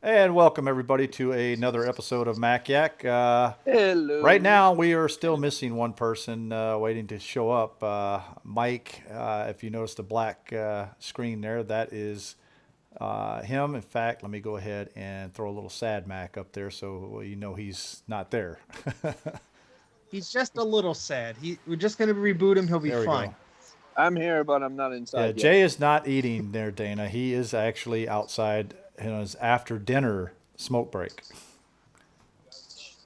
And welcome everybody to another episode of Mac Yak. Right Hello. now, we are still missing one person waiting to show up. Mike, if you notice the black screen there, that is him. In fact, let me go ahead and throw a little sad Mac up there so you know he's not there. He's just a little sad. We're just gonna reboot him. He'll be There we fine. go. I'm here, but I'm not Yeah, inside yet. Jay is not eating there, Dana. He is actually outside in his after dinner smoke break.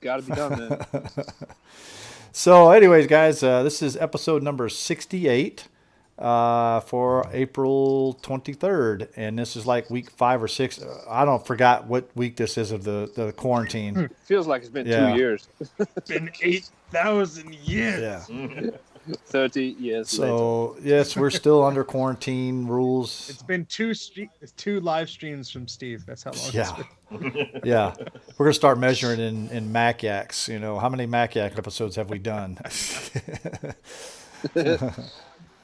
Got to be done, man. So, anyways, guys, this is episode number 68 for April 23rd. And this is like week 5 or 6. I don't forgot what week this is of the quarantine. Feels like it's been Yeah. 2 years. Been 8,000 years. Yeah. 30 years later. So, yes, we're still under quarantine rules. It's been two live streams from Steve. That's how long it's Yeah. been. Yeah. We're going to start measuring in Mac Yaks. You know, how many Mac Yak episodes have we done?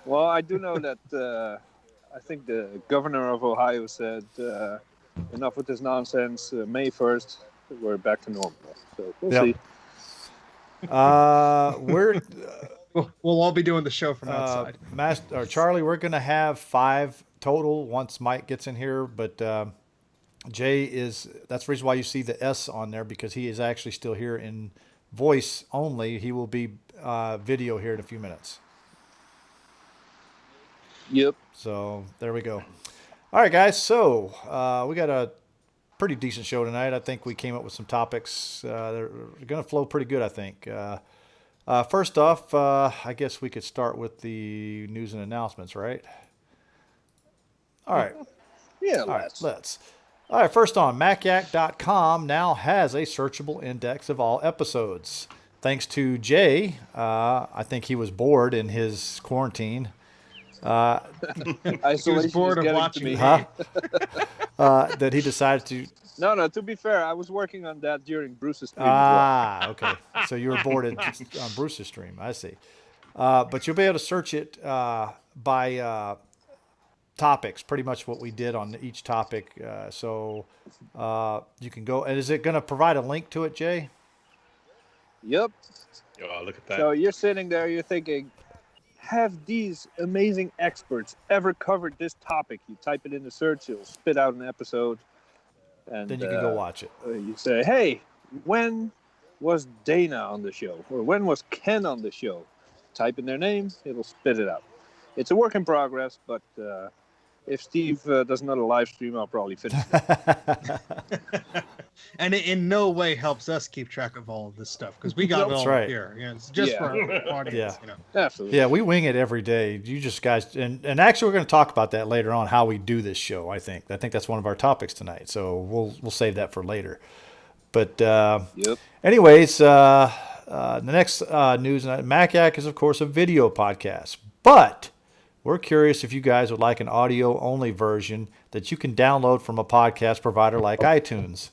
Well, I do know that I think the governor of Ohio said enough with this nonsense. May 1st, we're back to normal. So we'll Yep. see. We're We'll all be doing the show from outside. Charlie, we're going to have 5 total once Mike gets in here, but Jay that's the reason why you see the S on there, because he is actually still here in voice only. He will be video here in a few minutes. Yep. So there we go. All right, guys. So we got a pretty decent show tonight. I think we came up with some topics. They're going to flow pretty good, I think. First off, I guess we could start with the news and announcements, right? All right. Yeah, All right, let's. All right, first on, MacYak.com now has a searchable index of all episodes. Thanks to Jay, I think he was bored in his quarantine. Isolation He was bored is of getting watching to me. me. That he decided to. No, to be fair, I was working on that during Bruce's stream as well. Ah, okay. So you were bored on Bruce's stream. I see. But you'll be able to search it by topics, pretty much what we did on each topic. So you can go. And is it going to provide a link to it, Jay? Yep. Oh, look at that. So you're sitting there, you're thinking, have these amazing experts ever covered this topic? You type it in the search, it'll spit out an episode. And Then you can go watch it. You say, hey, when was Dana on the show? Or when was Ken on the show? Type in their name, it'll spit it out. It's a work in progress, but if Steve does another live stream, I'll probably finish it. And it in no way helps us keep track of all of this stuff because we got it That's all right. here. Yeah, it's just Yeah. for our audience. Yeah. You know. Absolutely. Yeah, we wing it every day. You just guys, and actually, we're going to talk about that later on, how we do this show. I think that's one of our topics tonight. So we'll save that for later. But Yep. anyways, the next news, Mac Yak is of course a video podcast, but we're curious if you guys would like an audio only version that you can download from a podcast provider like iTunes.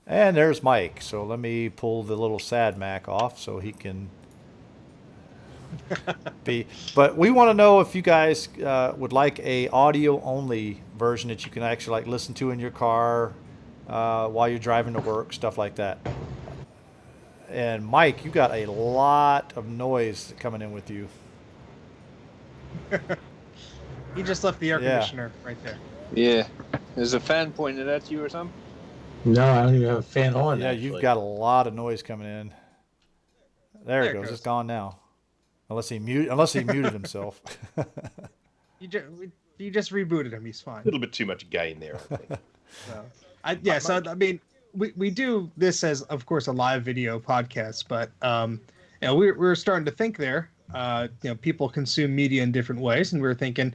And there's Mike. So let me pull the little sad Mac off so he can be. But we want to know if you guys would like a audio only version that you can actually like listen to in your car while you're driving to work, stuff like that. And Mike, you got a lot of noise coming in with you. He just left the air Yeah. conditioner right there. Yeah. There's a fan pointed at you or something? No, I don't even have a fan on. Yeah, actually. you've got a lot of noise coming in. There There it it goes. goes. It's gone now. Unless he muted himself. You just rebooted him. He's fine. A little bit too much gain there, I think. So, I mean, we do this as, of course, a live video podcast, but you know, we're starting to think there. You know, people consume media in different ways, and we're thinking,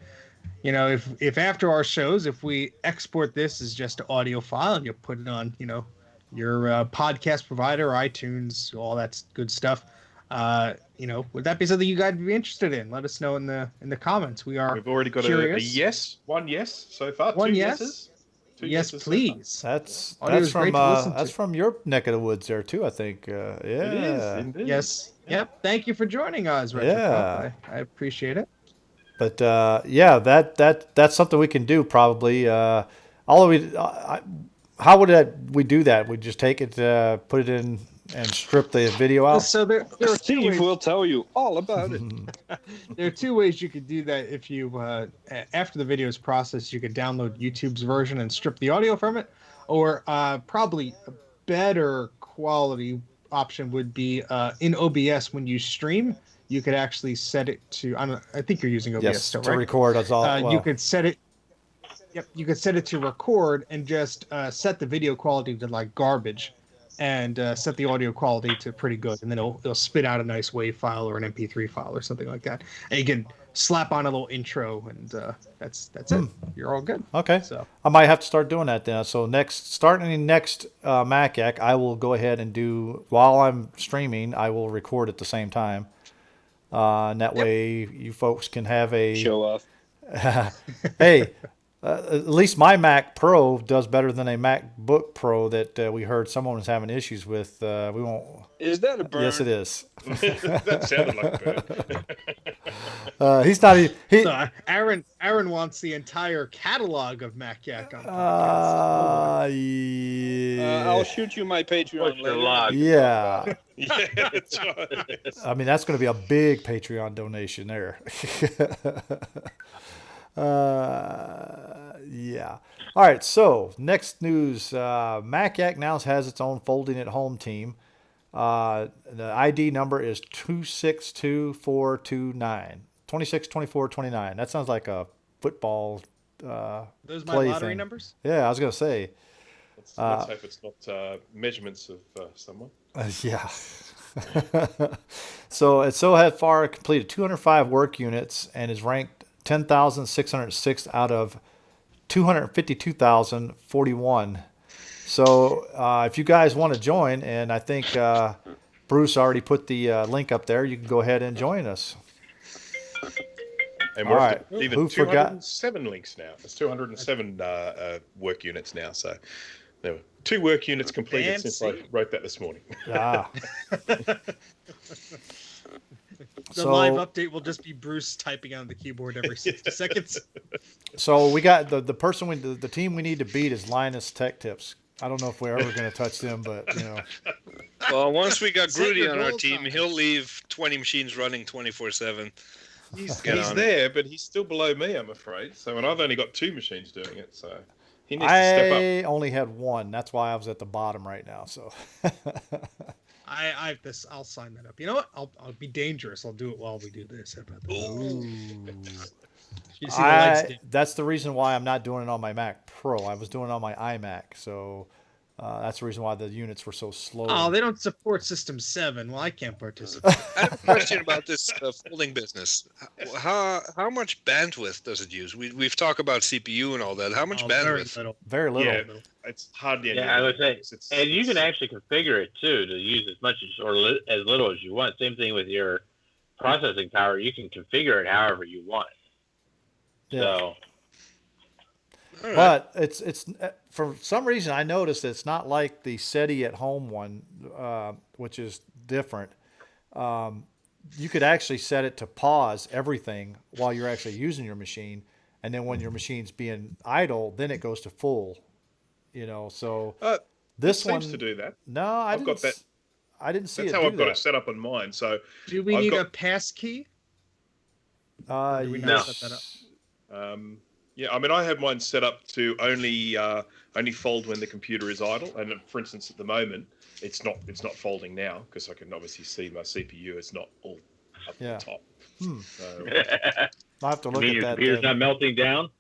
you know, if after our shows, if we export this as just an audio file and you put it on, you know, your podcast provider, iTunes, all that good stuff. You know, would that be something you guys would be interested in? Let us know in the comments. We are. We've already got a curious. yes, one yes so far. One two yes? yeses. Two Yes, yeses so please. That's Audio is great to listen that's to. from your neck of the woods there too, I think. far. Yeah. It is, indeed. Yes. Yeah. Yep. Thank you for joining us, Retro Yeah. Pop. I appreciate it. But yeah, that's something we can do probably. All we how would we do that? We just take it, put it in, and strip the video out. So there are two Steve ways. will tell you all about it. There are two ways you could do that. If you, after the video is processed, you could download YouTube's version and strip the audio from it, or probably a better quality option would be in OBS when you stream. You could actually set it to. I think you're using OBS Yes, still, to right? record us all. You could set it. Yep, you could set it to record and just set the video quality to like garbage, and set the audio quality to pretty good, and then it'll spit out a nice WAV file or an MP3 file or something like that. And you can slap on a little intro, and that's it. You're all good. Okay. So I might have to start doing that then. So starting next MacYac, I will go ahead and do, while I'm streaming, I will record at the same time. And that way you folks can have a Show off. hey, at least my Mac Pro does better than a MacBook Pro that we heard someone was having issues with. We won't. Is that a burn? Yes, it is. That sounded like a bird. He's not. He. So, Aaron wants the entire catalog of MacYac on podcast. Yeah. I'll shoot you my Patreon later. Yeah. Yeah, that's right. I mean, that's going to be a big Patreon donation there. Yeah. All right. So next news, MacYac now has its own folding at home team. The ID number is 262429. 262429. That sounds like a football Those my play lottery thing. numbers. Yeah, I was going to say. Let's hope it's not measurements of someone. Yeah. So it had far completed 205 work units and is ranked 10,606 out of 252,041. So if you guys want to join, and I think Bruce already put the link up there, you can go ahead and join us. And we're All up to right. even Who forgot? 207 links now. It's 207 work units now. So there were 2 work units completed since I wrote that this morning. Ah. The live update will just be Bruce typing on the keyboard every 60 seconds. So we got the person the team we need to beat is Linus Tech Tips. I don't know if we're ever going to touch them, but you know. Well, once we got Set your Grudy on our goal team, times. he'll leave 20 machines running 24/7. He's Get on it. there, but he's still below me, I'm afraid. So, and I've only got 2 machines doing it, so he needs to step up. I only had one. That's why I was at the bottom right now. So. I'll sign that up. You know what? I'll be dangerous. I'll do it while we do this. How about that? You see the lights dim. That's the reason why I'm not doing it on my Mac Pro. I was doing it on my iMac. So that's the reason why the units were so slow. Oh, they don't support System 7. Well, I can't participate. I have a question about this folding business. How much bandwidth does it use? We've talked about CPU and all that. How much Very bandwidth? little. Very little. Yeah, it's hardly any. Yeah, I would say, It's- and you can actually configure it too to use as much as little as you want. Same thing with your processing power. You can configure it however you want. Yeah. So All right. But it's for some reason I noticed it's not like the SETI at home one, which is different. You could actually set it to pause everything while you're actually using your machine, and then when your machine's being idle, then it goes to full. You know, so this one seems to do that. No, I I've didn't. got that. I didn't see That's it how do I've got that. it set up on mine. So, Do we I've need got- a pass key? Do we Yes. not set that up? yeah, I mean, I have mine set up to only fold when the computer is idle. And for instance, at the moment, it's not folding now because I can obviously see my CPU is not all up Yeah. the top. So, I'll have to I look mean, at your that. computer's then. not melting down.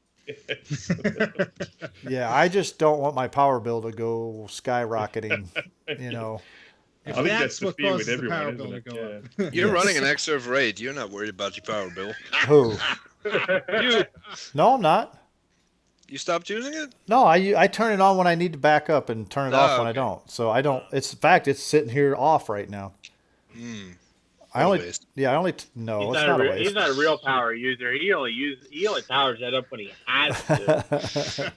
Yeah, I just don't want my power bill to go skyrocketing. You know. I think that's the what fear causes with the power everyone, bill isn't to it? go Yeah. up. You're Yes. running an Xserve RAID. You're not worried about your power bill. Who? You No, I'm not. you stopped using it? No, I turn it on when I need to back up and turn it off when I okay. don't. So I don't. It's in fact, it's sitting here off right now. I only. waste. Yeah, I only. No, He's it's not, not a he's waste. not a real power user. He only powers that up when he has to.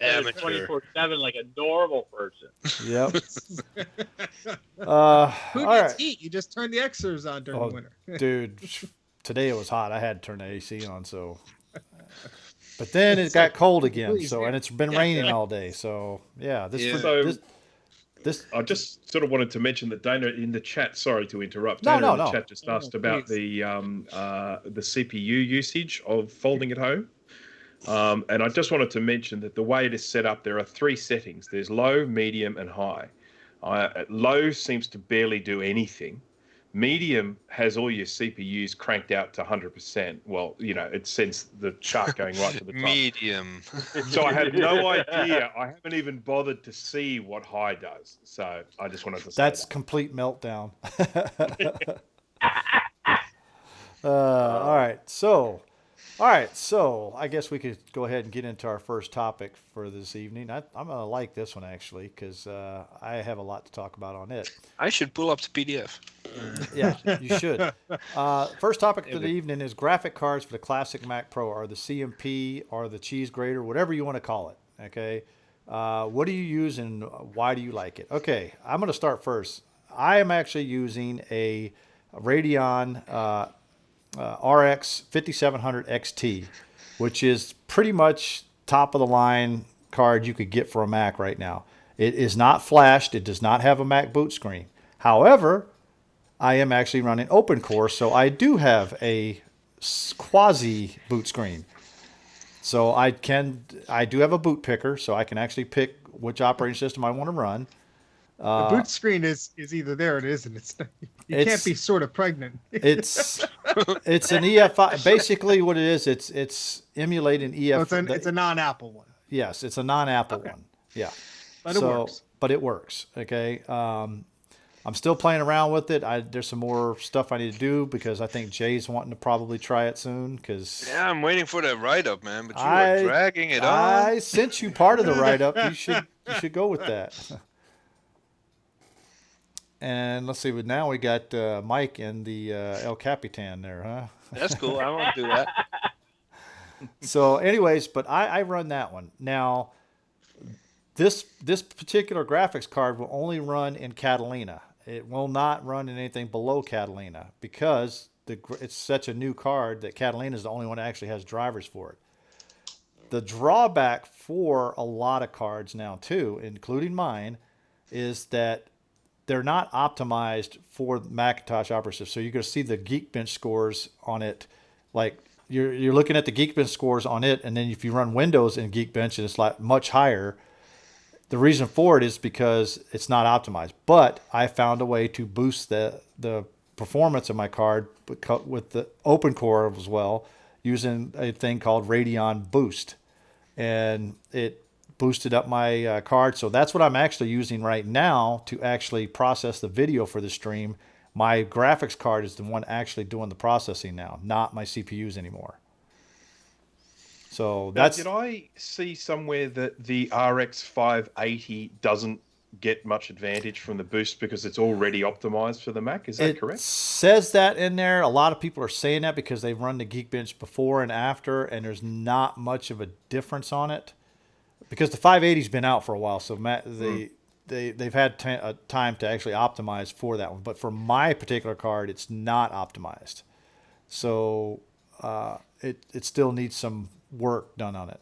Amateur. 24/7 like a normal person. Yep. Who All gets right, heat? You just turn the Xers on during Oh, the winter. dude. Today it was hot. I had to turn the AC on. So But then it got cold again. Please, So yeah. and it's been raining all day. So yeah, Yeah. So this I just sort of wanted to mention that Dana in the chat. Sorry to interrupt. No, Dana no, in the no. chat just asked No, about please. the CPU usage of folding at home. And I just wanted to mention that the way it is set up, there are 3 settings. There's low, medium, and high. Low seems to barely do anything. Medium has all your CPUs cranked out to 100%. Well, it sends the chart going right to the top. Medium. So I have no idea. I haven't even bothered to see what high does. So I just wanted to say that's that. complete meltdown. All right. So I guess we could go ahead and get into our first topic for this evening. I'm going to like this one actually because I have a lot to talk about on it. I should pull up the PDF. Yeah, you should. First topic of the evening is graphic cards for the classic Mac Pro, or the CMP, or the cheese grater, whatever you want to call it. Okay. What do you use and why do you like it? Okay, I'm going to start first. I am actually using a Radeon RX 5700 XT, which is pretty much top of the line card you could get for a Mac right now. It is not flashed. It does not have a Mac boot screen. However, I am actually running OpenCore, so I do have a quasi boot screen. So I do have a boot picker, so I can actually pick which operating system I want to run. The boot screen is either there or it isn't. You can't be sort of pregnant. It's an EFI. Basically, what it is, it's emulating EF. So it's a non-Apple one. Yes, it's a non-Apple one. Yeah, But it works. But it works. Okay. I'm still playing around with it. There's some more stuff I need to do because I think Jay's wanting to probably try it soon. Because Yeah, I'm waiting for that write-up, man. But you are dragging it on. I sent you part of the write-up. You should go with that. And let's see. But now we got Mike and the El Capitan there, huh? That's cool. I won't do that. So, anyways, but I run that one now. This particular graphics card will only run in Catalina. It will not run in anything below Catalina because it's such a new card that Catalina is the only one that actually has drivers for it. The drawback for a lot of cards now too, including mine, is that they're not optimized for Macintosh operating system. So you're going to see the Geekbench scores on it, like you're looking at the Geekbench scores on it, and then if you run Windows in Geekbench, it's like much higher. The reason for it is because it's not optimized. But I found a way to boost the performance of my card with the OpenCore as well, using a thing called Radeon Boost, and it boosted up my card. So that's what I'm actually using right now to actually process the video for the stream. My graphics card is the one actually doing the processing now, not my CPUs anymore. So that's. Did I see somewhere that the RX 580 doesn't get much advantage from the boost because it's already optimized for the Mac? Is that It correct? says that in there. A lot of people are saying that because they've run the Geekbench before and after, and there's not much of a difference on it. Because the 580's been out for a while, so they've had time to actually optimize for that one. But for my particular card, it's not optimized. So it still needs some work done on it.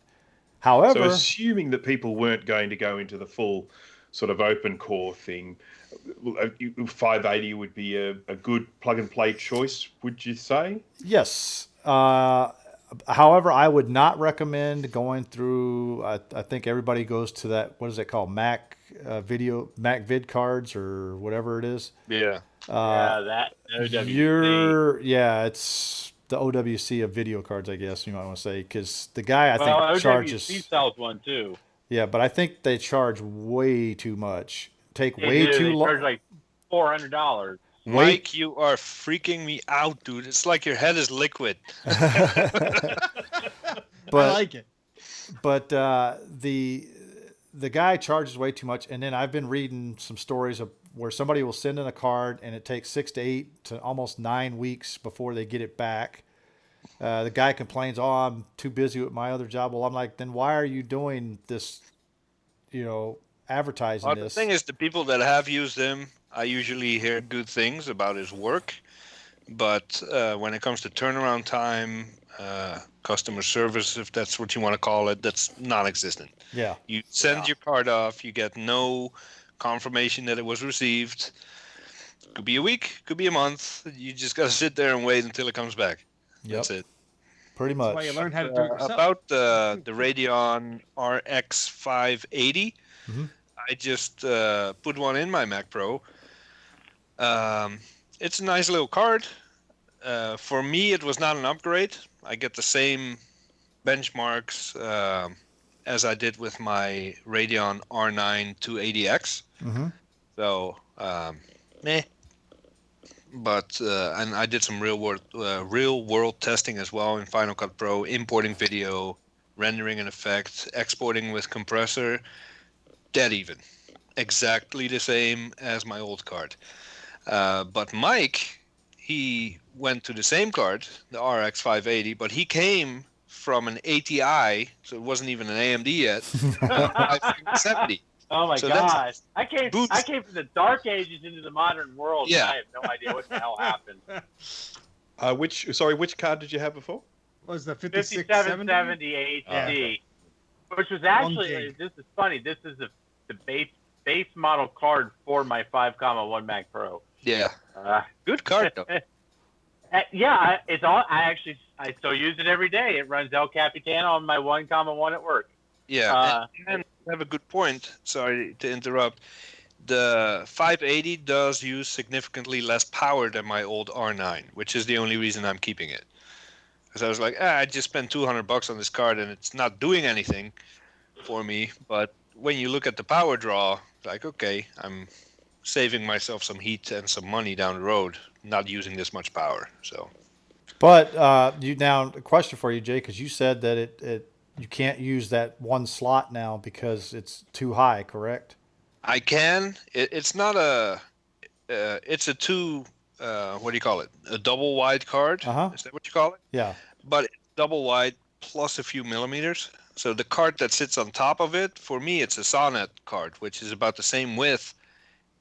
However, So assuming that people weren't going to go into the full sort of open core thing, 580 would be a good plug and play choice, would you say? yes. However, I would not recommend going through. I think everybody goes to that. What is it called? Mac Vid cards or whatever it is. Yeah. That OWC. It's the OWC of video cards, I guess you might want to say, because the guy I think OWC charges. sells one too. Yeah, but I think they charge way too much. Take They way do. too They long. charge like $400. Mike, you are freaking me out, dude. It's like your head is liquid. I like it. But the guy charges way too much, and then I've been reading some stories of where somebody will send in a card and it takes 6 to 8 to almost 9 weeks before they get it back. The guy complains, "Oh, I'm too busy with my other job." Well, I'm like, then why are you doing this? Advertising Well, the this. thing is, the people that have used him, I usually hear good things about his work. But when it comes to turnaround time, customer service, if that's what you want to call it. That's non-existent. Yeah. You send your card off, you get no confirmation that it was received. Could be a week, could be a month. You just got to sit there and wait until it comes back. Yep. That's it. Pretty That's much. why you learn how to do it yourself. About the Radeon RX 580, Mhm. I just put one in my Mac Pro. It's a nice little card. For me, it was not an upgrade. I get the same benchmarks as I did with my Radeon R9 280X. Mm-hmm. So, meh. But and I did some real world testing as well in Final Cut Pro, importing video, rendering an effect, exporting with compressor, dead even, exactly the same as my old card. But Mike, he went to the same card, the RX 580, but he came from an ATI, so it wasn't even an AMD yet, 570. Oh my So god! I came boost. from the dark ages into the modern world. Yeah. And I have no idea what the hell happened. Which card did you have before? Was the 5670? 5770 Yeah. HD, which was actually, gig. this is funny. This is the base model card for my 5.1 Mac Pro. Yeah, Uh, good card though. yeah, it's all. I still use it every day. It runs El Capitan on my 1.1 at work. Yeah, and you have a good point. Sorry to interrupt. The 580 does use significantly less power than my old R9, which is the only reason I'm keeping it. Because I was like, I just spent $200 on this card and it's not doing anything for me. But when you look at the power draw, like, okay, I'm saving myself some heat and some money down the road, not using this much power. So, But a question for you, Jay, because you said that you can't use that one slot now because it's too high, correct? I can. It's not a. It's a two. What do you call it? A double wide card. Uh-huh. Is that what you call it? Yeah. But it's double wide plus a few millimeters. So the card that sits on top of it, for me, it's a Sonnet card, which is about the same width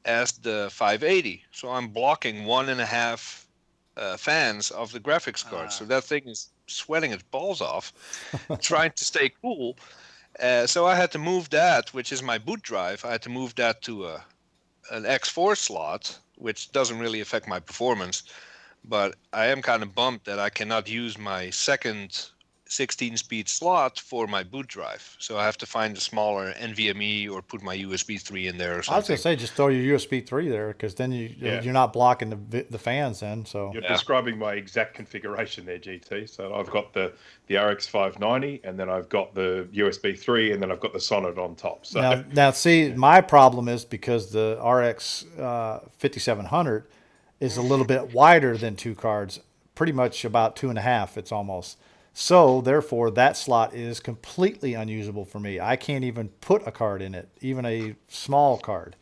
as the 580. So I'm blocking 1.5 fans of the graphics card. So that thing is sweating its balls off, trying to stay cool. So I had to move that, which is my boot drive. I had to move that to an X4 slot, which doesn't really affect my performance. But I am kind of bummed that I cannot use my second 16-speed slot for my boot drive. So I have to find a smaller NVMe or put my USB 3 in there or I was something. gonna say just throw your USB 3 there because then you're not blocking the fans then. So You're describing my exact configuration there, GT. So I've got the RX 590, and then I've got the USB 3, and then I've got the Sonnet on top. So now see, my problem is because the RX 5700 is a little bit wider than two cards, pretty much about 2.5. It's almost. So therefore, that slot is completely unusable for me. I can't even put a card in it, even a small card.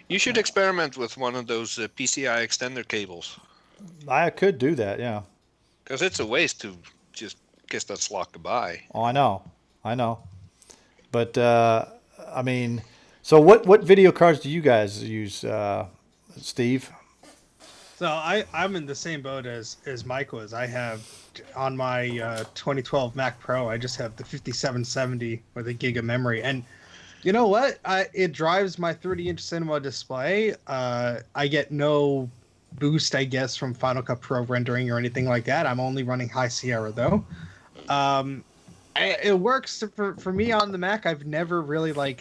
You should experiment with one of those PCI extender cables, I could do that, yeah. because it's a waste to just kiss that slot goodbye. Oh, I know. But I mean, so what video cards do you guys use, Steve? So I'm in the same boat as Michael is. I have on my 2012 Mac Pro, I just have the 5770 with a gig of memory. And you know what? It drives my 30-inch cinema display. I get no boost, I guess, from Final Cut Pro rendering or anything like that. I'm only running High Sierra, though. It works for me on the Mac. I've never really,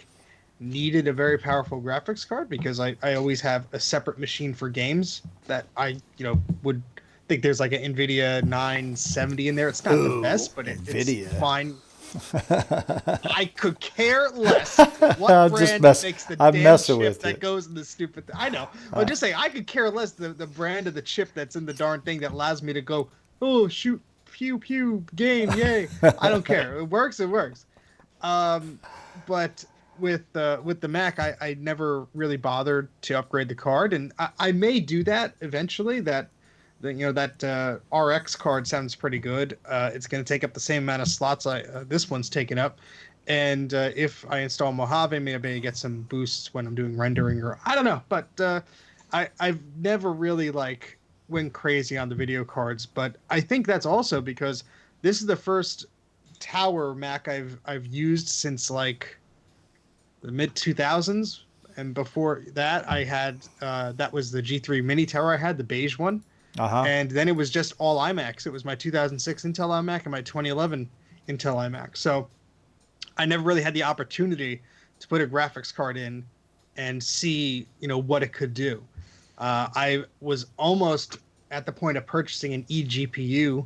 needed a very powerful graphics card because I always have a separate machine for games that I would think there's like an NVIDIA 970 in there. It's not the best, but NVIDIA. It's fine. I could care less what brand makes the I'm damn messing chip with that you. goes in the stupid thing. I know. I'm just saying I could care less the brand of the chip that's in the darn thing that allows me to go, oh shoot, pew pew, game, yay. I don't care. It works. But with the Mac, I never really bothered to upgrade the card, and I may do that eventually. That RX card sounds pretty good. It's going to take up the same amount of slots this one's taken up, and if I install Mojave, maybe I get some boosts when I'm doing rendering, or I don't know. But I've never really went crazy on the video cards, but I think that's also because this is the first tower Mac I've used since like the mid 2000s, and before that I had that was the G3 mini tower I had, the beige one. Uh-huh. And then it was just all iMacs. It was my 2006 Intel iMac and my 2011 Intel iMac. So I never really had the opportunity to put a graphics card in and see, what it could do. I was almost at the point of purchasing an eGPU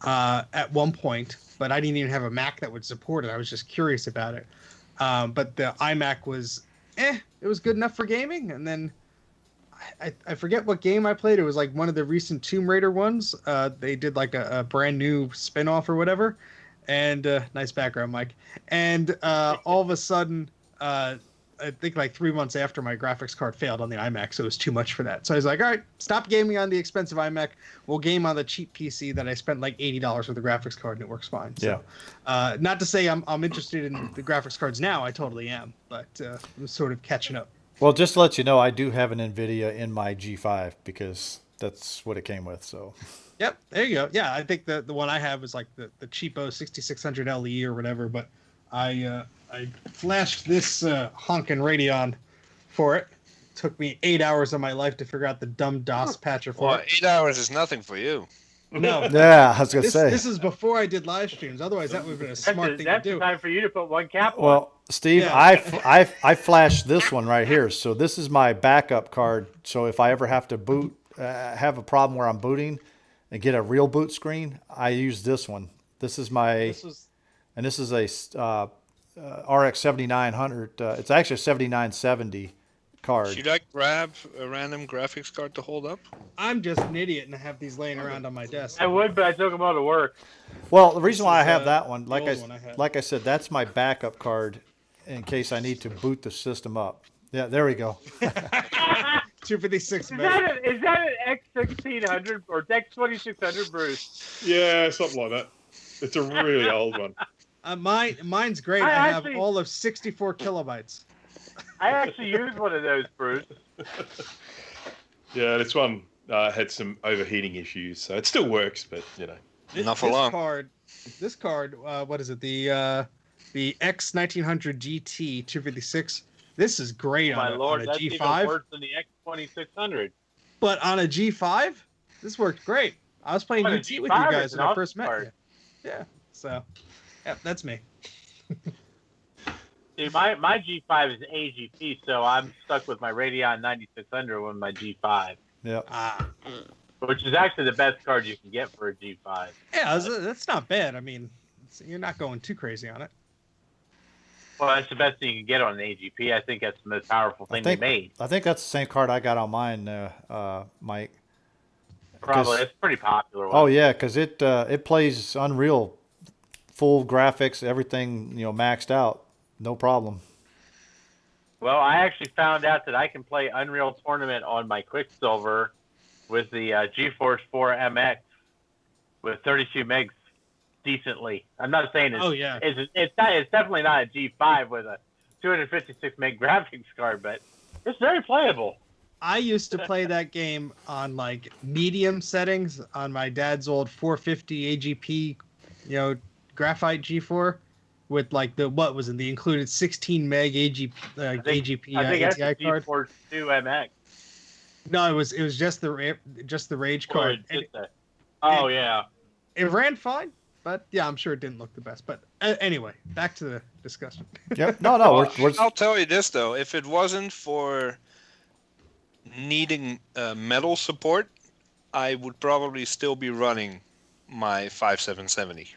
at one point, but I didn't even have a Mac that would support it. I was just curious about it. But the iMac was, it was good enough for gaming. And then I forget what game I played. It was like one of the recent Tomb Raider ones. They did like a brand new spin-off or whatever. And nice background, Mike. And all of a sudden, I think like 3 months after, my graphics card failed on the iMac, so it was too much for that. So I was like, all right, stop gaming on the expensive iMac. We'll game on the cheap PC that I spent like $80 for the graphics card, and it works fine. So, not to say I'm interested in the graphics cards now. I totally am, but I'm sort of catching up. Well, just to let you know, I do have an NVIDIA in my G5 because that's what it came with. So. Yep, there you go. Yeah, I think the one I have is like the cheapo 6600 LE or whatever, but I flashed this honkin' Radeon for it. Took me 8 hours of my life to figure out the dumb DOS patcher for Well, it. 8 hours is nothing for you. No. Yeah, I was gonna say. This is before I did live streams. Otherwise, that would have been a smart thing to That's do. the time for you to put one cap on. Well, Steve, Yeah. I flashed this one right here. So this is my backup card. So if I ever have to boot, have a problem where I'm booting and get a real boot screen, I use this one. This is my, and this is a RX 7900. It's actually a 7970 card. Should I grab a random graphics card to hold up? I'm just an idiot and I have these laying around on my desk. I would, but I took them all to work. Well, the reason why I is, have that one, the old one I had. like I said, that's my backup card in case I need to boot the system up. Yeah, there we go. 256 Is meg. that an X1600 or X2600, Bruce? Yeah, something like that. It's a really old one. Mine's great. I I have actually- all of 64 kilobytes. I actually used one of those, Bruce. Yeah, this one had some overheating issues, so it still works, but Not for long. This card, what is it? The X1900 GT 256. This is great My on lord, a that's even G5. worse than the X2600. But on a G5, this worked great. I was playing On a UT with you G5 guys is when an I awesome first met card. you. Yeah. So, yeah, that's me. See, my G5 is AGP, so I'm stuck with my Radeon 9600 with my G5, Yep. which is actually the best card you can get for a G5. Yeah, that's not bad. I mean, you're not going too crazy on it. Well, that's the best thing you can get on an AGP. I think that's the most powerful thing they made. I think that's the same card I got on mine, Mike. Probably. It's a pretty popular one. Oh yeah, because it plays Unreal, full graphics, everything maxed out, no problem. Well, I actually found out that I can play Unreal Tournament on my Quicksilver with the GeForce 4 MX with 32 megs decently. I'm not saying it's, Oh, yeah. it's definitely not a G5 with a 256 meg graphics card, but it's very playable. I used to play that game on like medium settings on my dad's old 450 AGP, graphite G4 with like the included 16 meg AGP AGP I think that's ATI the card. GeForce 2 MX. No, it was just the Rage Or card. it's just oh yeah. It ran fine, but yeah, I'm sure it didn't look the best. But anyway, back to the discussion. Yep. No, Well, we're I'll tell you this though: if it wasn't for needing metal support, I would probably still be running my 5770.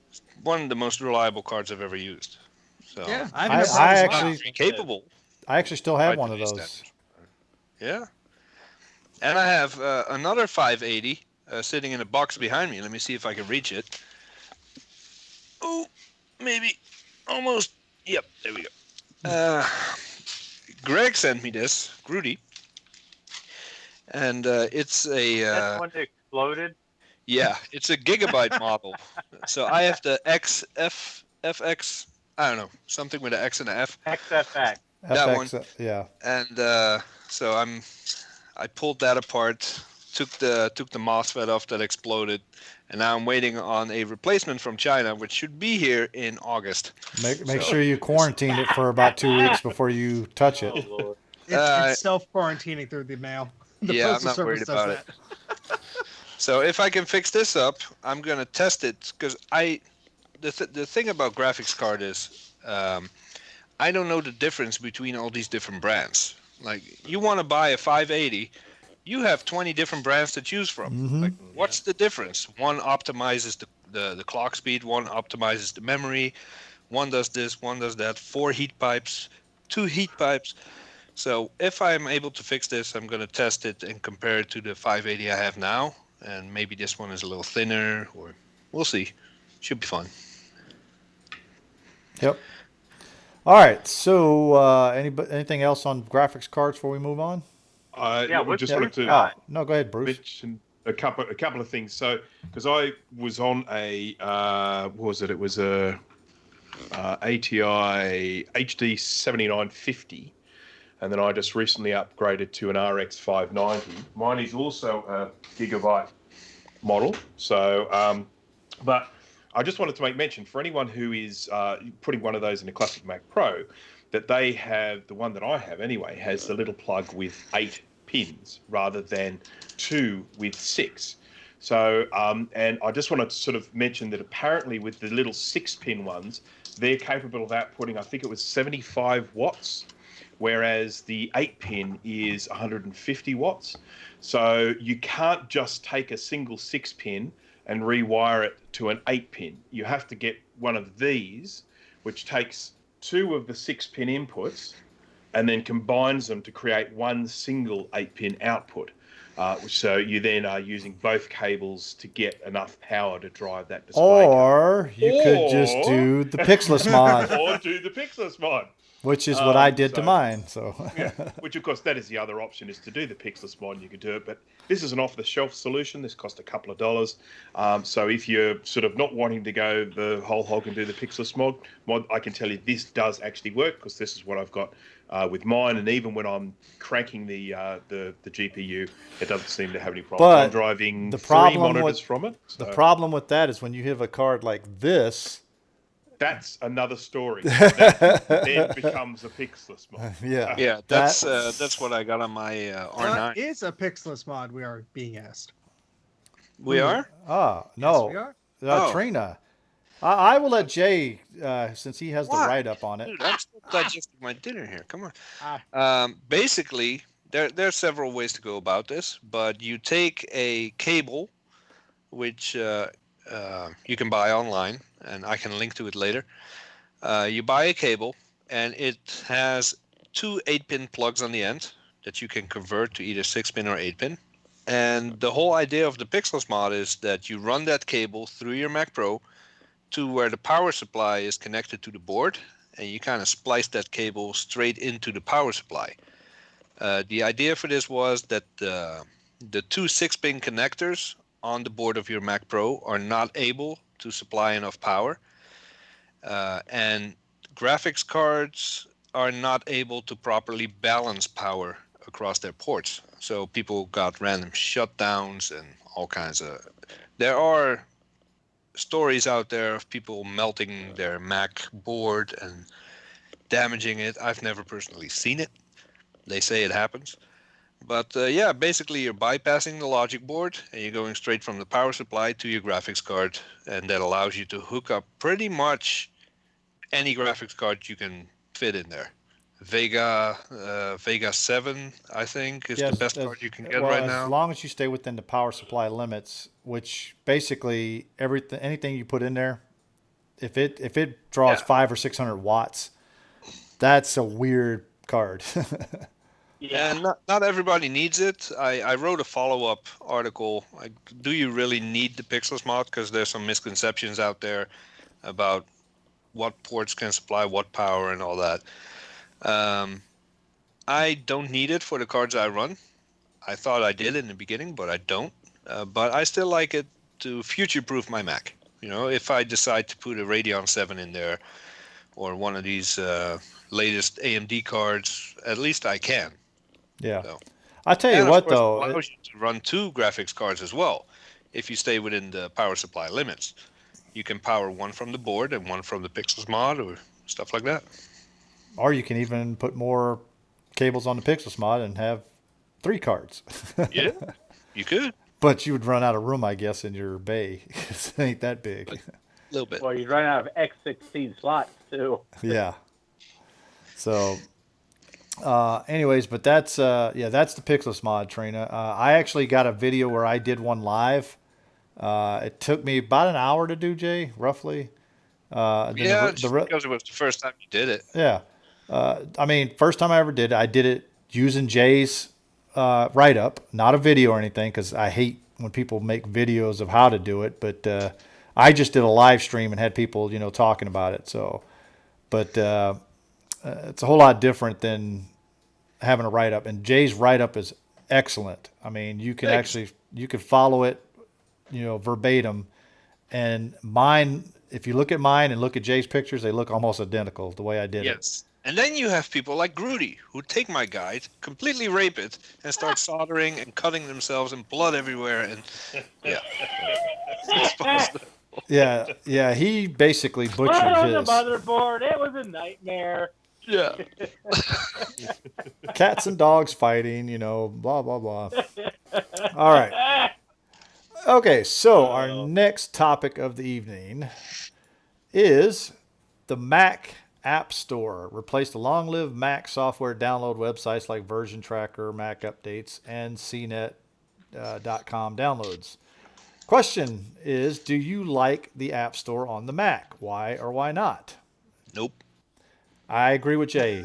It's one of the most reliable cards I've ever used. So Yeah, I actually capable. I actually still have by one of today's those. standards. Yeah, and I have another 580 sitting in a box behind me. Let me see if I can reach it. Oh, maybe, almost. Yep, there we go. Greg sent me this, Grudy, and it's a That's one that exploded. yeah, it's a gigabyte model. So I have the FX. I don't know, something with an X and an F. XFX. That FX, yeah. And so I pulled that apart took the MOSFET off that exploded, and now I'm waiting on a replacement from China, which should be here in August. Make sure you quarantine it for about 2 weeks before you touch it. Oh, Lord. It's self-quarantining through the mail. The Yeah, I'm Postal not Service worried does about that. it. So if I can fix this up, I'm gonna test it because the thing about graphics card is I don't know the difference between all these different brands. Like you want to buy a 580, you have 20 different brands to choose from. Mhm. Like what's the difference? One optimizes the clock speed, one optimizes the memory, one does this, one does that, 4 heat pipes, 2 heat pipes. So if I'm able to fix this, I'm going to test it and compare it to the 580 I have now. And maybe this one is a little thinner, or we'll see. Should be fun. Yep. All right. So, anything else on graphics cards before we move on? Yeah, we what's just your wanted to guy? No, go ahead, Bruce. mention a couple of things. So, because I was on a what was it? It was a ATI HD 7950, and then I just recently upgraded to an RX 590. Mine is also a gigabyte model. So, but I just wanted to make mention for anyone who is putting one of those in a classic Mac Pro, that they have, the one that I have anyway, has the little plug with 8 pins rather than 2 with 6. So, and I just wanted to sort of mention that apparently with the little 6-pin ones, they're capable of outputting, I think it was 75 watts, whereas the 8-pin is 150 watts. So you can't just take a single 6-pin and rewire it to an 8-pin. You have to get one of these, which takes 2 of the 6-pin inputs and then combines them to create one single 8-pin output. So you then are using both cables to get enough power to drive that display. Or you could just Or- do the Pixless mod, Or do the Pixless mod. which is what I did to so- mine. So, Yeah, which of course that is the other option, is to do the Pixless mod. You could do it, but this is an off-the-shelf solution. This cost a couple of dollars. So if you're sort of not wanting to go the whole hog and do the Pixless mod, I can tell you this does actually work, because this is what I've got with mine. And even when I'm cranking the GPU, it doesn't seem to have any problems. But I'm driving the 3 problem monitors with- from it. the So problem with that is when you have a card like this. that's another story. That then becomes a Pixless mod. Yeah. Yeah, that's what I got on my R9. What is a Pixless mod, we are being asked? We are? Ah, Yes, no. we are. Oh. Trina. I will let Jay, since he has the What? write up on it. Dude, I'm still digesting my dinner here. Come on. Ah. Basically, there are several ways to go about this, but you take a cable, which you can buy online, and I can link to it later. You buy a cable, and it has 2 8-pin plugs on the end that you can convert to either 6-pin or 8-pin. And the whole idea of the Pixless mod is that you run that cable through your Mac Pro to where the power supply is connected to the board, and you kind of splice that cable straight into the power supply. The idea for this was that the 2 6-pin connectors on the board of your Mac Pro are not able to supply enough power, and graphics cards are not able to properly balance power across their ports. So people got random shutdowns and all kinds of... There are stories out there of people melting their Mac board and damaging it. I've never personally seen it. They say it happens. But yeah, basically you're bypassing the logic board and you're going straight from the power supply to your graphics card, and that allows you to hook up pretty much any graphics card you can fit in there. Vega 7, I think, is the best card you can get right now. As long as you stay within the power supply limits, which basically anything you put in there, if it draws 500 or 600 watts, that's a weird card. Yeah. And not everybody needs it. I wrote a follow-up article. Do you really need the Pixless mod? Because there's some misconceptions out there about what ports can supply what power and all that. I don't need it for the cards I run. I thought I did in the beginning, but I don't. But I still like it to future-proof my Mac. You know, if I decide to put a Radeon 7 in there or one of these latest AMD cards, at least I can. Yeah. So. I tell you And what, of course, though, it allows you to run 2 graphics cards as well, if you stay within the power supply limits. You can power one from the board and one from the Pixels mod or stuff like that. or you can even put more cables on the Pixels mod and have 3 cards. Yeah, you could. But you would run out of room, I guess, in your bay. It ain't that big. A little bit. Well, you'd run out of X16 slots too. Yeah. So, anyways, but that's that's the Pixels mod, Trina. I actually got a video where I did one live. It took me about an hour to do, Jay, roughly. Then Yeah, just because it was the first time you did it. yeah. I mean, first time I ever did it, I did it using Jay's write up, not a video or anything, because I hate when people make videos of how to do it. But I just did a live stream and had people, talking about it. So, but it's a whole lot different than having a write up. And Jay's write up is excellent. I mean, you can Thanks. you can follow it, verbatim. And mine, if you look at mine and look at Jay's pictures, they look almost identical the way I did it. Yes. And then you have people like Grudy who take my guide, completely rape it, and start soldering and cutting themselves and blood everywhere. And yeah, It's possible. Yeah. He basically butchered On the his. motherboard, it was a nightmare. yeah. Cats and dogs fighting, blah blah blah. All right. Okay, so our next topic of the evening is the Mac App Store. Replace the long-lived Mac software download websites like Version Tracker, Mac Updates, and CNET.com downloads. Question is, do you like the App Store on the Mac? Why or why not? Nope. I agree with Jay.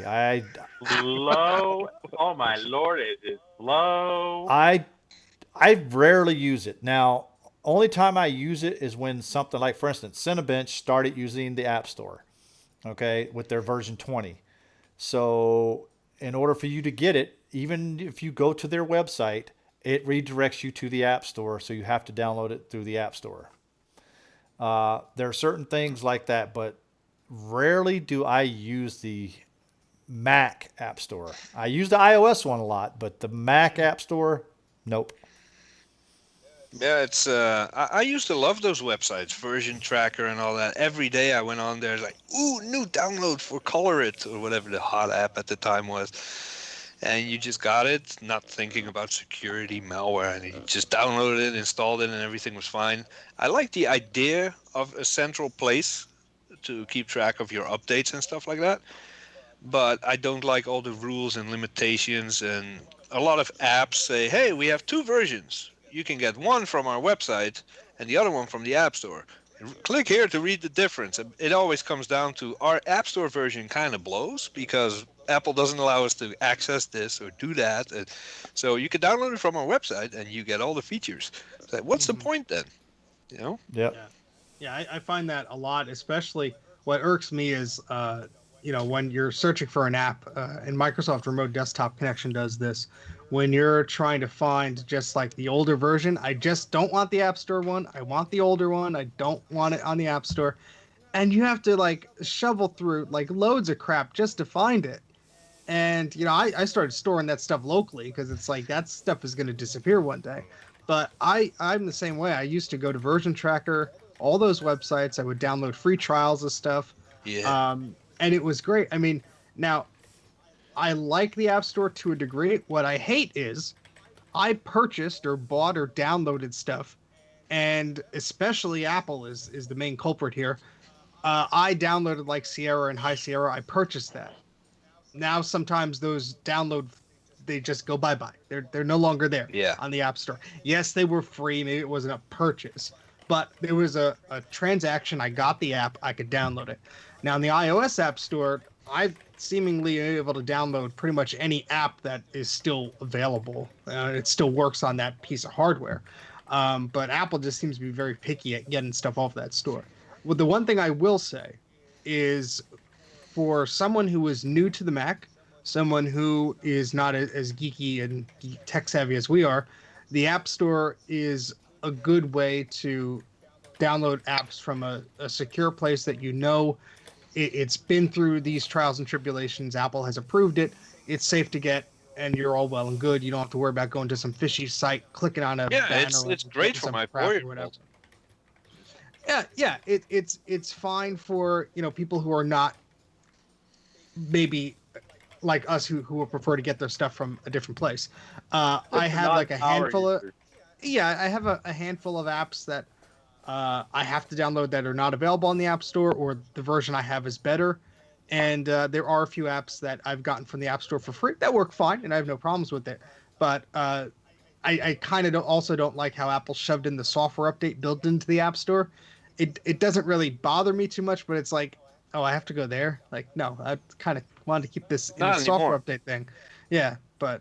Slow. Oh my lord, it is slow. I rarely use it. Now, only time I use it is when something like, for instance, Cinebench started using the App Store, okay, with their version 20. So in order for you to get it, even if you go to their website, it redirects you to the App Store, so you have to download it through the App Store. There are certain things like that, but rarely do I use the Mac App Store. I use the iOS one a lot, but the Mac App Store, nope. Yeah, it's I used to love those websites, Version Tracker and all that. Every day I went on there like, ooh, new download for Colorit or whatever the hot app at the time was. And you just got it, not thinking about security, malware, and you just downloaded it, installed it, and everything was fine. I like the idea of a central place to keep track of your updates and stuff like that. But I don't like all the rules and limitations, and a lot of apps say, hey, we have 2 versions. You can get one from our website and the other one from the App Store. Click here to read the difference. It always comes down to our App Store version kind of blows because Apple doesn't allow us to access this or do that. And so you can download it from our website and you get all the features. So what's the point then? Yep. Yeah, I find that a lot, especially what irks me is, when you're searching for an app, and Microsoft Remote Desktop Connection does this, when you're trying to find just like the older version, I just don't want the App Store one. I want the older one. I don't want it on the App Store. And you have to like shovel through like loads of crap just to find it. And, I started storing that stuff locally because it's like that stuff is going to disappear one day. But I'm the same way. I used to go to Version Tracker, all those websites. I would download free trials of stuff. Yeah. And it was great. I mean, now I like the App Store to a degree. What I hate is I purchased or bought or downloaded stuff, and especially Apple is the main culprit here. I downloaded like Sierra and High Sierra. I purchased that. Now sometimes those they just go bye-bye. They're no longer there on the App Store. Yes, they were free. Maybe it wasn't a purchase, but there was a transaction. I got the app. I could download it. Now in the iOS App Store, I've seemingly able to download pretty much any app that is still available. It still works on that piece of hardware. But Apple just seems to be very picky at getting stuff off that store. Well, the one thing I will say is for someone who is new to the Mac, someone who is not as geeky and tech savvy as we are, the App Store is a good way to download apps from a secure place that it's been through these trials and tribulations. Apple has approved it. It's safe to get. and you're all well and good. You don't have to worry about going to some fishy site, clicking on a Yeah, banner. it's and great getting for some my crap or 4-year-old. whatever. Yeah. It's fine for people who are not maybe like us who would prefer to get their stuff from a different place. I have like a handful of I have a handful of apps that I have to download that are not available on the App Store, or the version I have is better. And there are a few apps that I've gotten from the App Store for free that work fine, and I have no problems with it. But I kind of also don't like how Apple shoved in the software update built into the App Store. It doesn't really bother me too much, but it's like, oh, I have to go there. Like, no, I kind of wanted to keep this in Not the software anymore. update thing. Yeah, but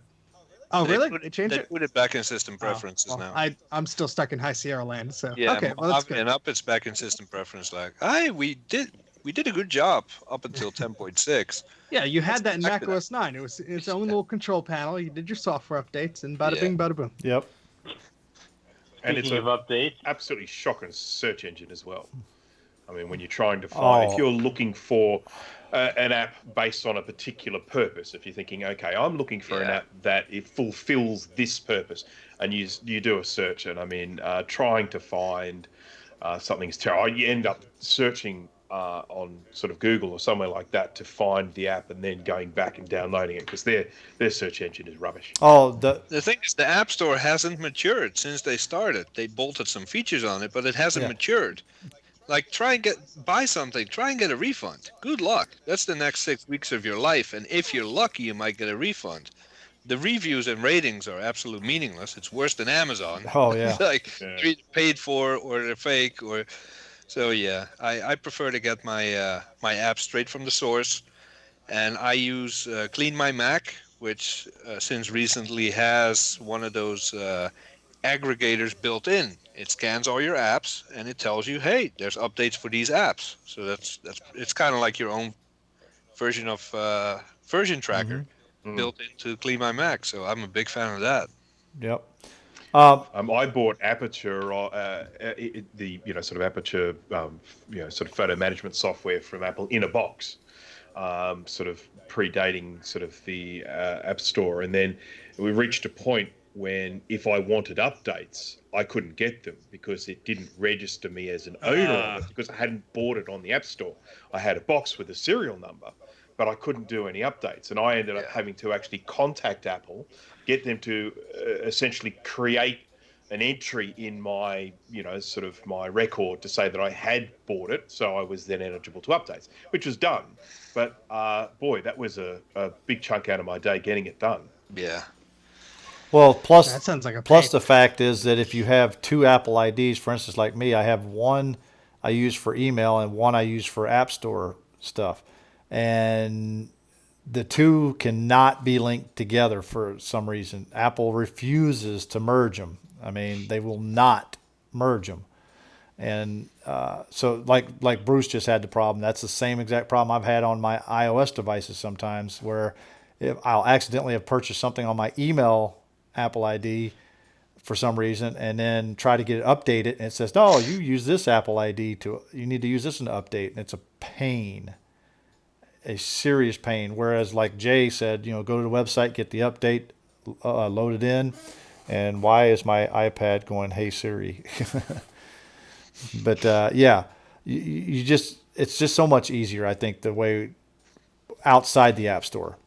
oh, really? They changed They it? put it back in system Oh, preferences well, now. I'm still stuck in High Sierra land, so Yeah, okay, well that's Mojave good. and up, it's back in system preference. Like, hey, we did a good job up until 10.6. Yeah, you had that in back to Mac OS 9. It was its own little control panel. You did your software updates, and bada Yeah. bing, bada boom. Yep. And it's Speaking of updates, absolutely shocking search engine as well. I mean, when you're trying to find, if you're looking for an app based on a particular purpose, if you're thinking, okay, I'm looking for an Yeah. app that it fulfills this purpose, and you do a search, and I mean, trying to find something's terrible. You end up searching on sort of Google or somewhere like that to find the app, and then going back and downloading it because their search engine is rubbish. Oh, The thing is, the App Store hasn't matured since they started. They bolted some features on it, but it hasn't Yeah. matured. Like, buy something, try and get a refund. Good luck. That's the next 6 weeks of your life, and if you're lucky, you might get a refund. The reviews and ratings are absolute meaningless. It's worse than Amazon. oh yeah. Like, Yeah. they're either paid for or they're fake. Or so yeah, I prefer to get my my app straight from the source, and I use Clean My Mac, which since recently has one of those aggregators built in. It scans all your apps and it tells you, hey, there's updates for these apps. So that's it's kind of like your own version of version tracker built into Clean My Mac. So I'm a big fan of that. Yep. I bought Aperture, the sort of Aperture, sort of photo management software from Apple in a box, sort of predating sort of the App Store, and then we reached a point when if I wanted updates, I couldn't get them because it didn't register me as an owner of it because I hadn't bought it on the App Store. I had a box with a serial number, but I couldn't do any updates, and I ended up having to actually contact Apple, get them to essentially create an entry in my, sort of my record to say that I had bought it, so I was then eligible to updates, which was done. But boy, that was a big chunk out of my day getting it done. Yeah. Well, plus That sounds like a plus pain. the fact is that if you have two Apple IDs, for instance, like me, I have one I use for email and one I use for App Store stuff, and the two cannot be linked together for some reason. Apple refuses to merge them. I mean, they will not merge them. And so, like Bruce just had the problem. That's the same exact problem I've had on my iOS devices sometimes, where if I'll accidentally have purchased something on my email Apple ID for some reason, and then try to get it updated, and it says, "No, you use this Apple ID you need to use this in the update," and it's a pain, a serious pain. Whereas, like Jay said, go to the website, get the update, load it in, and why is my iPad going, "Hey Siri"? But yeah, you just it's just so much easier, I think, the way outside the App Store.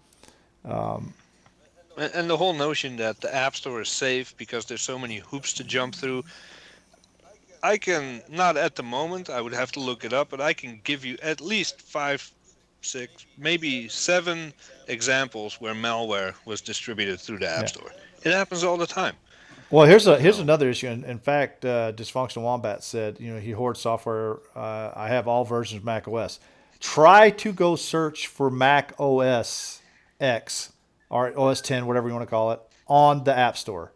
And the whole notion that the App Store is safe because there's so many hoops to jump through. I can, not at the moment, I would have to look it up, but I can give you at least 5, 6, maybe 7 examples where malware was distributed through the App Yeah. Store. It happens all the time. Well, here's another issue. In fact, Dysfunctional Wombat said, he hoards software. I have all versions of Mac OS. Try to go search for Mac OS X or OS 10, whatever you want to call it, on the App Store.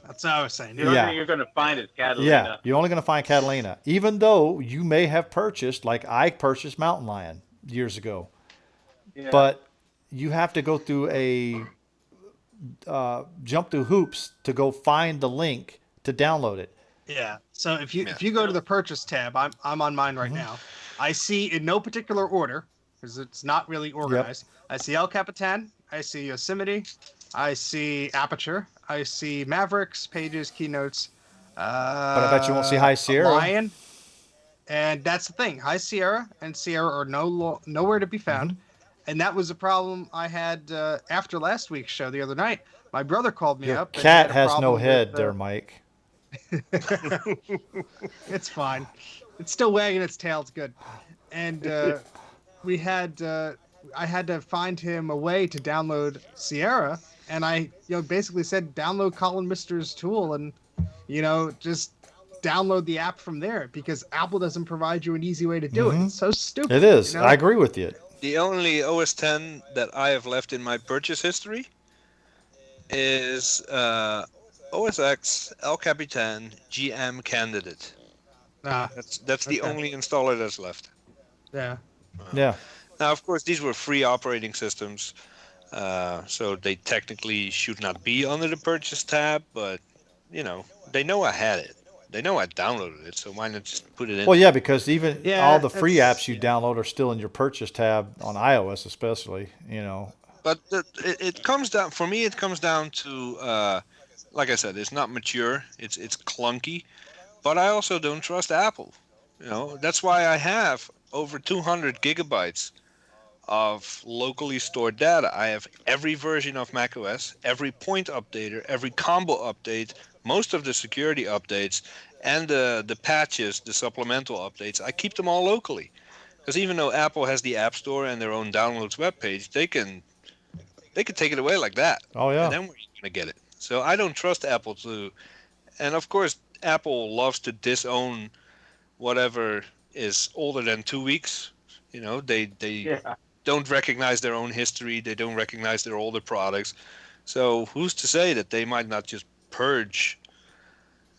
That's what I was saying. the only Yeah. thing you're going to find is Catalina. Yeah, you're only going to find Catalina, even though you may have purchased, like I purchased Mountain Lion years ago. Yeah. But you have to go through jump through hoops to go find the link to download it. Yeah. So if you go to the purchase tab, I'm on mine right now. I see in no particular order because it's not really organized. I see El Capitan, I see Yosemite, I see Aperture, I see Mavericks, Pages, Keynotes. But I bet you won't see High Sierra. Lion. And that's the thing. High Sierra and Sierra are nowhere to be found. And that was a problem I had after last week's show the other night. My brother called me Your up. and he cat had a has no problem head with, there, Mike. It's fine. It's still wagging its tail. It's good. And I had to find him a way to download Sierra, and I basically said download Colin Mister's tool and just download the app from there, because Apple doesn't provide you an easy way to do it. It's so stupid. It is. I agree with you. The only OS 10 that I have left in my purchase history is OS X, El Capitan, GM Candidate. That's the only installer that's left. Yeah. Yeah. Now, of course, these were free operating systems, so they technically should not be under the purchase tab, but, they know I had it. They know I downloaded it, so why not just put it in? Well, yeah, because even all the free that's- apps you download are still in your purchase tab on iOS, especially. But it comes down, for me, it comes down to, like I said, it's not mature, it's clunky, but I also don't trust Apple. That's why I have over 200 gigabytes of locally stored data. I have every version of macOS, every point updater, every combo update, most of the security updates, and the patches, the supplemental updates. I keep them all locally, because even though Apple has the App Store and their own downloads webpage, they can take it away like that. Oh, yeah. And then where are you gonna get it? So I don't trust Apple to, and of course Apple loves to disown whatever is older than 2 weeks. They don't recognize their own history. They don't recognize their older products. So who's to say that they might not just purge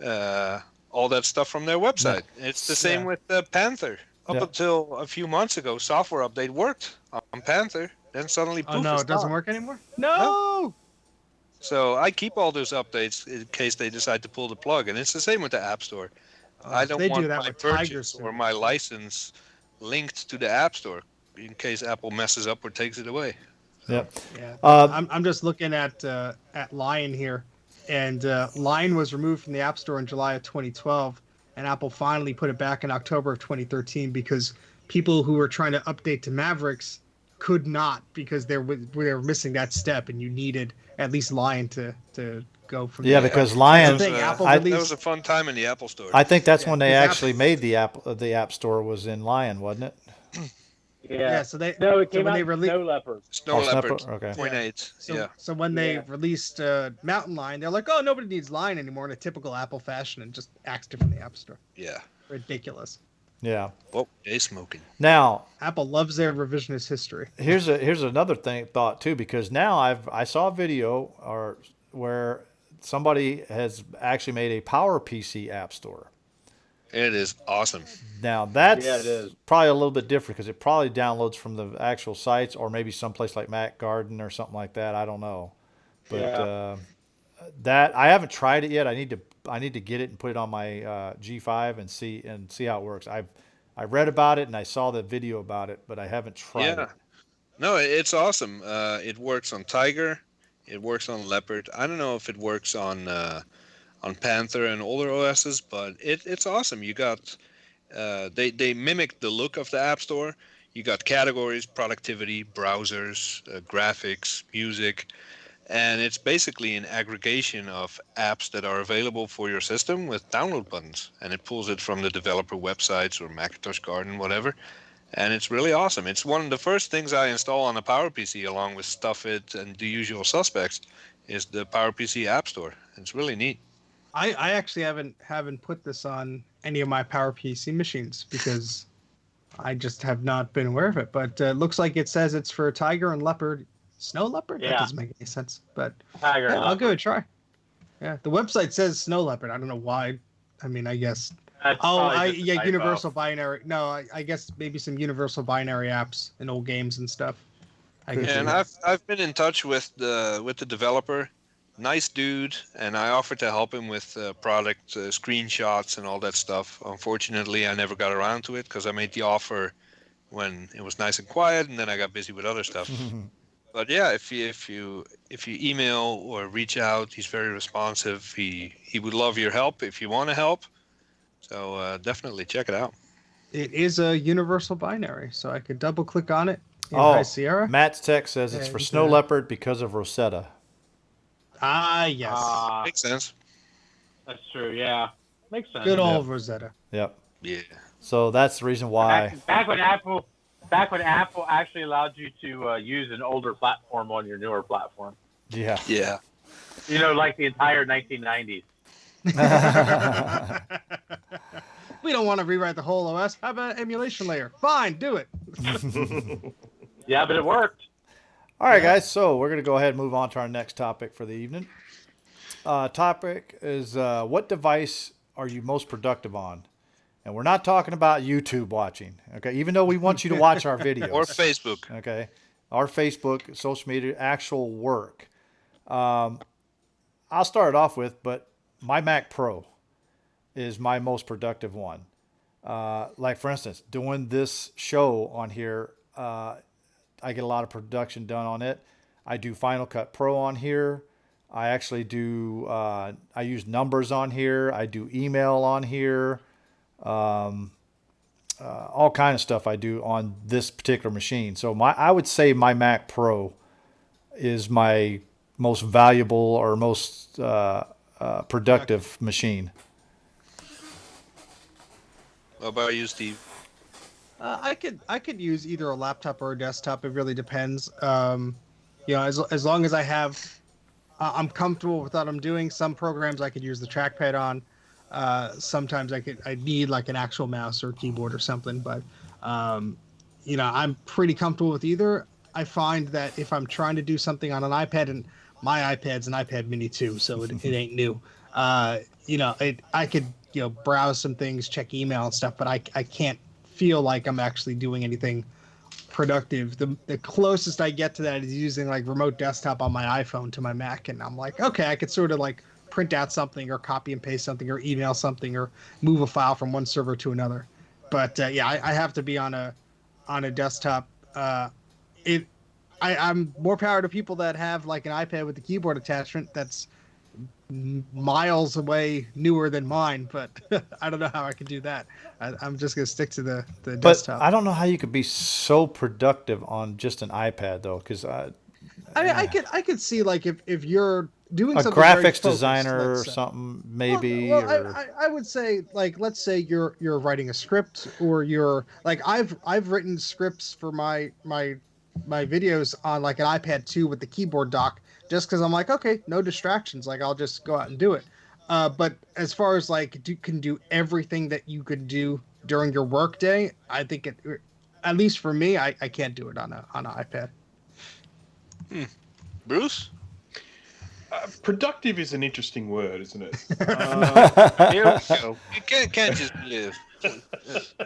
all that stuff from their website? It's the same with Panther. Up until a few months ago, software update worked on Panther. Then suddenly, poof, Oh no, it's it doesn't gone. work anymore. No. So I keep all those updates in case they decide to pull the plug, and it's the same with the App Store. I don't they do want that my with Tiger purchase or my service. license linked to the App Store in case Apple messes up or takes it away. Yeah. Yeah. Uh, I'm just looking at Lion here, and Lion was removed from the App Store in July of 2012, and Apple finally put it back in October of 2013 because people who were trying to update to Mavericks could not, because they were missing that step, and you needed at least Lion to go from Yeah, there. because Lion, That's the thing, Apple I- That released- was a fun time in the Apple Store. I think that's when they because actually made the App Store was in Lion, wasn't it? Yeah, so they No, it so came when out they in released Snow Leopard. Snow Oh, Leopard Snapper? Okay. 0.8. So, so when they released Mountain Lion, they're like, oh, nobody needs Lion anymore in a typical Apple fashion, and just acts different in the App Store. Yeah. Ridiculous. Yeah. Oh, they smoking. Now, Apple loves their revisionist history. here's another thought too, because now I saw a video where somebody has actually made a PowerPC app store. It is awesome. Now that's Yeah, it is. probably a little bit different because it probably downloads from the actual sites or maybe someplace like Mac Garden or something like that. I don't know, but Yeah. that I haven't tried it yet. I need to get it and put it on my G5 and see how it works. I read about it and I saw the video about it, but I haven't tried it. No, it's awesome. It works on Tiger. It works on Leopard. I don't know if it works on Panther and older OSs, but it's awesome. You got they mimic the look of the App Store. You got categories, productivity, browsers, graphics, music, and it's basically an aggregation of apps that are available for your system with download buttons, and it pulls it from the developer websites or Macintosh Garden, whatever. And it's really awesome. It's one of the first things I install on a PowerPC, along with StuffIt and the usual suspects, is the PowerPC App Store. It's really neat. I actually haven't put this on any of my PowerPC machines because I just have not been aware of it. But it looks like it says it's for Tiger and Leopard. Snow Leopard? That Yeah. doesn't make any sense. But Tiger. yeah, I'll give it a try. Yeah, the website says Snow Leopard. I don't know why. I mean, I guess. That's Oh, probably just a typo. universal binary. No, I guess maybe some universal binary apps and old games and stuff. I can see And that. I've been in touch with the developer, nice dude, and I offered to help him with product screenshots and all that stuff. Unfortunately, I never got around to it because I made the offer when it was nice and quiet, and then I got busy with other stuff. But yeah, if you email or reach out, he's very responsive. He would love your help if you want to help. So definitely check it out. It is a universal binary, so I could double click on it in Oh, High Sierra. Matt's text says it's for And, snow leopard because of Rosetta. Ah, yes. Makes sense. That's true. Yeah, makes sense. Good old Rosetta. Yep. Yeah. So that's the reason why. Back when Apple actually allowed you to use an older platform on your newer platform. Yeah. Yeah. You know, like the entire 1990s. We don't want to rewrite the whole OS. How about an emulation layer? Fine, do it. Yeah, but it worked. All right, guys. So we're going to go ahead and move on to our next topic for the evening. Topic is what device are you most productive on? And we're not talking about YouTube watching, okay? Even though we want you to watch our videos. Or Facebook. Okay. Our Facebook, social media, actual work. I'll start it off with, but my Mac Pro is my most productive one. Like, for instance, doing this show on here, I get a lot of production done on it. I do Final Cut Pro on here. I actually do, I use numbers on here. I do email on here. All kind of stuff I do on this particular machine. So I would say my Mac Pro is my most valuable or most productive machine. What about you, Steve? I could use either a laptop or a desktop. It really depends. As long as I have, I'm comfortable with what I'm doing. Some programs I could use the trackpad on. Sometimes I need like an actual mouse or keyboard or something. But I'm pretty comfortable with either. I find that if I'm trying to do something on an iPad, and my iPad's an iPad Mini 2, so it ain't new. I could browse some things, check email and stuff, but I can't feel like I'm actually doing anything productive. The closest I get to that is using like remote desktop on my iPhone to my Mac, and I'm like, okay, I could sort of like print out something or copy and paste something or email something or move a file from one server to another. But I have to be on a desktop. I'm more power to people that have like an iPad with the keyboard attachment that's miles away newer than mine, but I don't know how I can do that. I'm just gonna stick to the desktop. But I don't know how you could be so productive on just an iPad though, because I could see like if you're doing a something very graphics focused, designer or let's say. something maybe. Well, or... I would say like let's say you're writing a script, or you're like I've written scripts for my videos on like an iPad 2 with the keyboard dock, just because I'm like, okay, no distractions, like I'll just go out and do it. But as far as like you can do everything that you could do during your work day, I think at least for me, I can't do it on an iPad. Bruce? Productive is an interesting word, isn't it? Here we go. You can't just live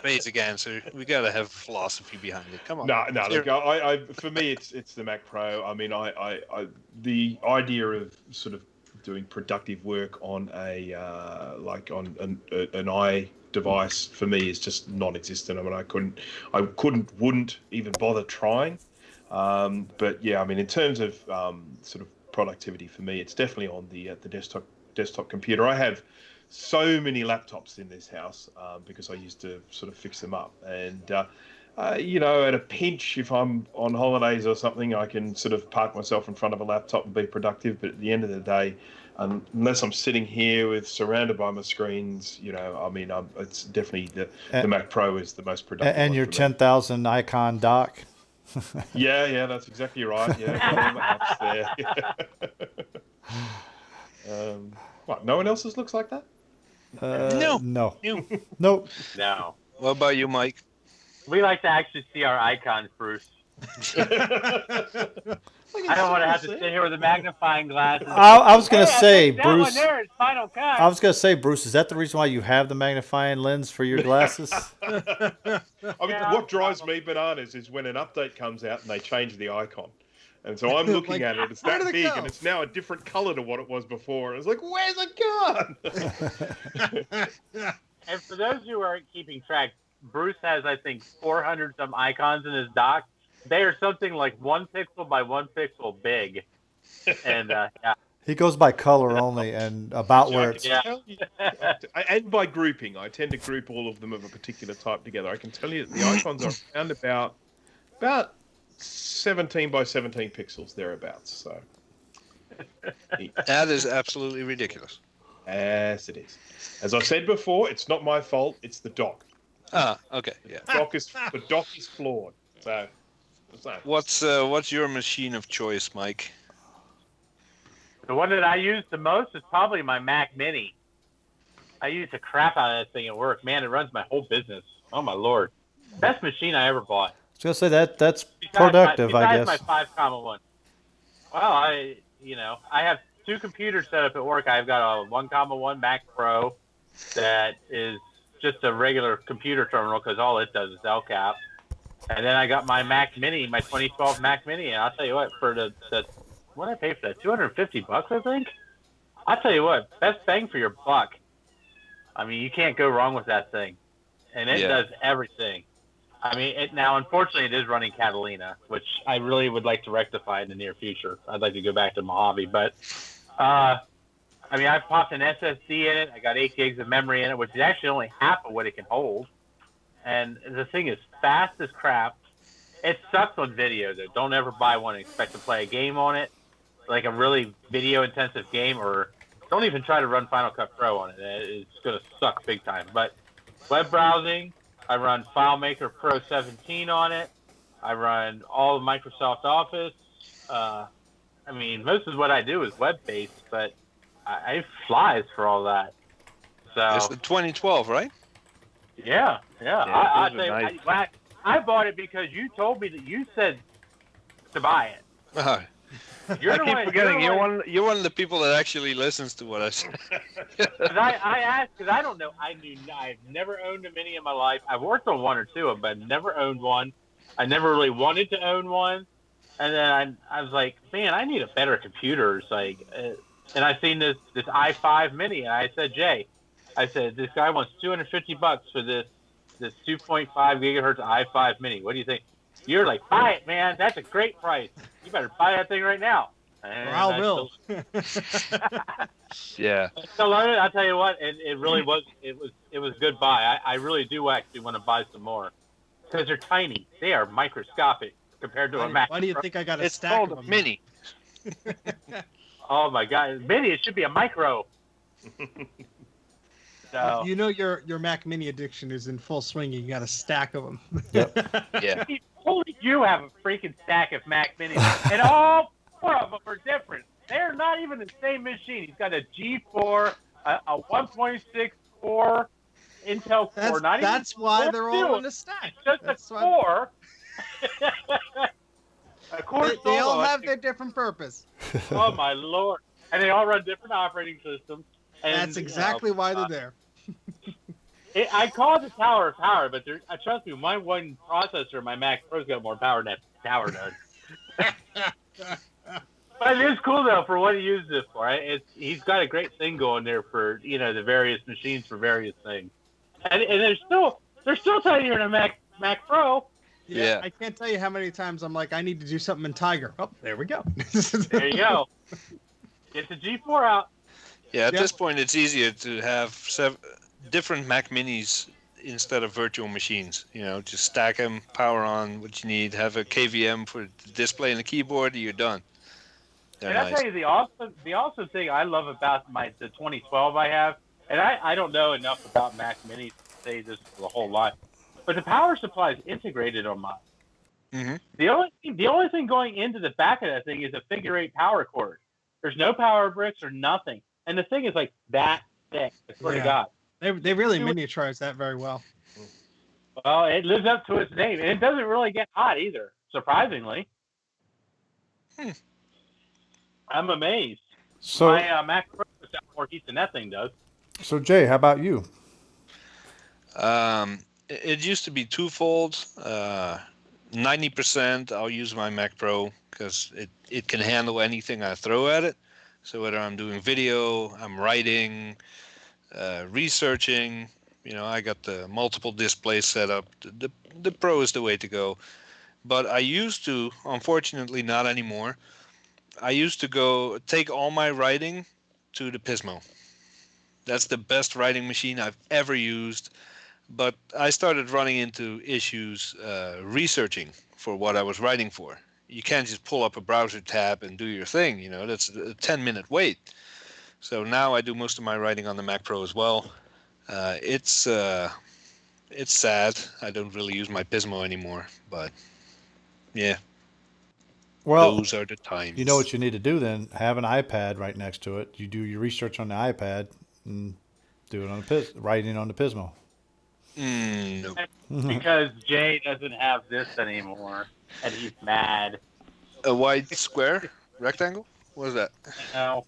basic answer. We gotta have philosophy behind it. Come on. No. Look, I for me, it's the Mac Pro. I mean, I the idea of sort of doing productive work on a like on an i device for me is just non-existent. I mean, wouldn't even bother trying. But yeah, I mean, in terms of sort of productivity for me, it's definitely on the desktop computer. I have so many laptops in this house because I used to sort of fix them up, and at a pinch, if I'm on holidays or something, I can sort of park myself in front of a laptop and be productive. But at the end of the day, unless I'm sitting here surrounded by my screens, I mean, it's definitely the Mac Pro is the most productive. And your 10,000 icon dock. Yeah, that's exactly right. Yeah, apps there. What? No one else's looks like that? No. Nope. No. What about you, Mike? We like to actually see our icons, Bruce. I don't want to have to sit here with a magnifying glass. I was going to say, that Bruce. one there is Final Cut. I was going to say, Bruce, is that the reason why you have the magnifying lens for your glasses? I mean, what drives me bananas is when an update comes out and they change the icon. And so I'm looking at it, it's that big, and it's now a different color to what it was before. And it's like, where's it gone? And for those who aren't keeping track, Bruce has, I think, 400 some icons in his dock. They are something like 1 pixel by 1 pixel big. And yeah. He goes by color only and about where it's. Yeah. Tell you, and by grouping, I tend to group all of them of a particular type together. I can tell you that the icons are around about 17 by 17 pixels thereabouts. So That is absolutely ridiculous. yes, it is. As I said before, it's not my fault. It's the dock. Ah, okay, yeah. The dock is flawed. So What's your machine of choice, Mike? The one that I use the most is probably my Mac Mini. I use the crap out of that thing at work. Man, it runs my whole business. Oh my lord, best machine I ever bought. I was gonna say that's productive, I besides guess. my 5.1. Well, I have 2 computers set up at work. I've got a 1.1 Mac Pro that is just a regular computer terminal because all it does is LCAP. And then I got my Mac Mini, my 2012 Mac Mini, and I'll tell you what, for the what did I pay for that? $250, I think. I'll tell you what, best bang for your buck. I mean, you can't go wrong with that thing, and it does everything. I mean, now unfortunately it is running Catalina, which I really would like to rectify in the near future. I'd like to go back to Mojave, but I mean, I've popped an SSD in it. I got 8 gigs of memory in it, which is actually only half of what it can hold. And the thing is fast as crap. It sucks on video, though. Don't ever buy one and expect to play a game on it, like a really video-intensive game, or don't even try to run Final Cut Pro on it. It's going to suck big time. But web browsing, I run FileMaker Pro 17 on it. I run all of Microsoft Office. I mean, most of what I do is web-based, but it flies for all that. So It's the 2012, right? yeah. Yeah, those are I bought it because you told me that you said to buy it. Uh, You're I the keep one- forgetting you're the one- you're one of the people that actually listens to what I say. Cause I asked because I don't know. I've never owned a Mini in my life. I've worked on 1 or 2 of them, but never owned one. I never really wanted to own one. And then I was like, man, I need a better computer. It's like, and I seen this i5 Mini, and I said, Jay, I said, this guy wants $250 for this 2.5 gigahertz i5 Mini. What do you think? You're like, buy it, man. That's a great price. You better buy that thing right now. And Or I I will. Yeah. still own it. I'll tell you what, it really was. It was good buy. I really do actually want to buy some more because they're tiny. They are microscopic compared to a Mac. Why do you think I got a It's stack called of a them? mini. Oh my god, Mini! It should be a micro. So You know your Mac Mini addiction is in full swing. You got a stack of them. Yeah. only you have a freaking stack of Mac Minis, and all 4 of them are different. They're not even the same machine. He's got a G4, a 1.64 Intel core. That's why they're all in the a stack. just That's a why- core. A core They all solo, I have think. their different purpose. Oh my lord! And they all run different operating systems. And, That's exactly why they're there. I call it the Tower of Power, but trust me, my one processor, my Mac Pro's got more power than that tower does. But it is cool though for what he uses it for. He's got a great thing going there for the various machines for various things, and they're still tinier than a Mac Pro. Yeah. I can't tell you how many times I'm like, I need to do something in Tiger. Oh, there we go. There you go. Get the G4 out. Yeah, at Yeah. this point, it's easier to have different Mac Minis instead of virtual machines. Just stack them, power on what you need, have a KVM for the display and the keyboard, you're done. They're And I'll nice. tell you the awesome thing I love about the 2012 I have, and I don't know enough about Mac Mini to say this a whole lot, but the power supply is integrated on mine. Mhm. The only thing going into the back of that thing is a figure-8 power cord. There's no power bricks or nothing, and the thing is like that thick. I swear to Yeah. God. They really miniaturized that very well. Well, it lives up to its name, and it doesn't really get hot either. Surprisingly, I'm amazed. So My Mac Pro puts out more heat than that thing does. so Jay, how about you? It used to be twofold. 90% I'll use my Mac Pro because it can handle anything I throw at it. So whether I'm doing video, I'm writing, researching, I got the multiple displays set up. The Pro is the way to go. But I used to, unfortunately, not anymore. I used to go take all my writing to the Pismo. That's the best writing machine I've ever used. But I started running into issues researching for what I was writing for. You can't just pull up a browser tab and do your thing. That's a 10-minute wait. So now I do most of my writing on the Mac Pro as well. It's sad. I don't really use my Pismo anymore, but yeah. Well, Those are the times. you know what you need to do then? Have an iPad right next to it. You do your research on the iPad and do it on writing on the Pismo. No. Because Jay doesn't have this anymore, and he's mad. A wide square? Rectangle? What is that? No.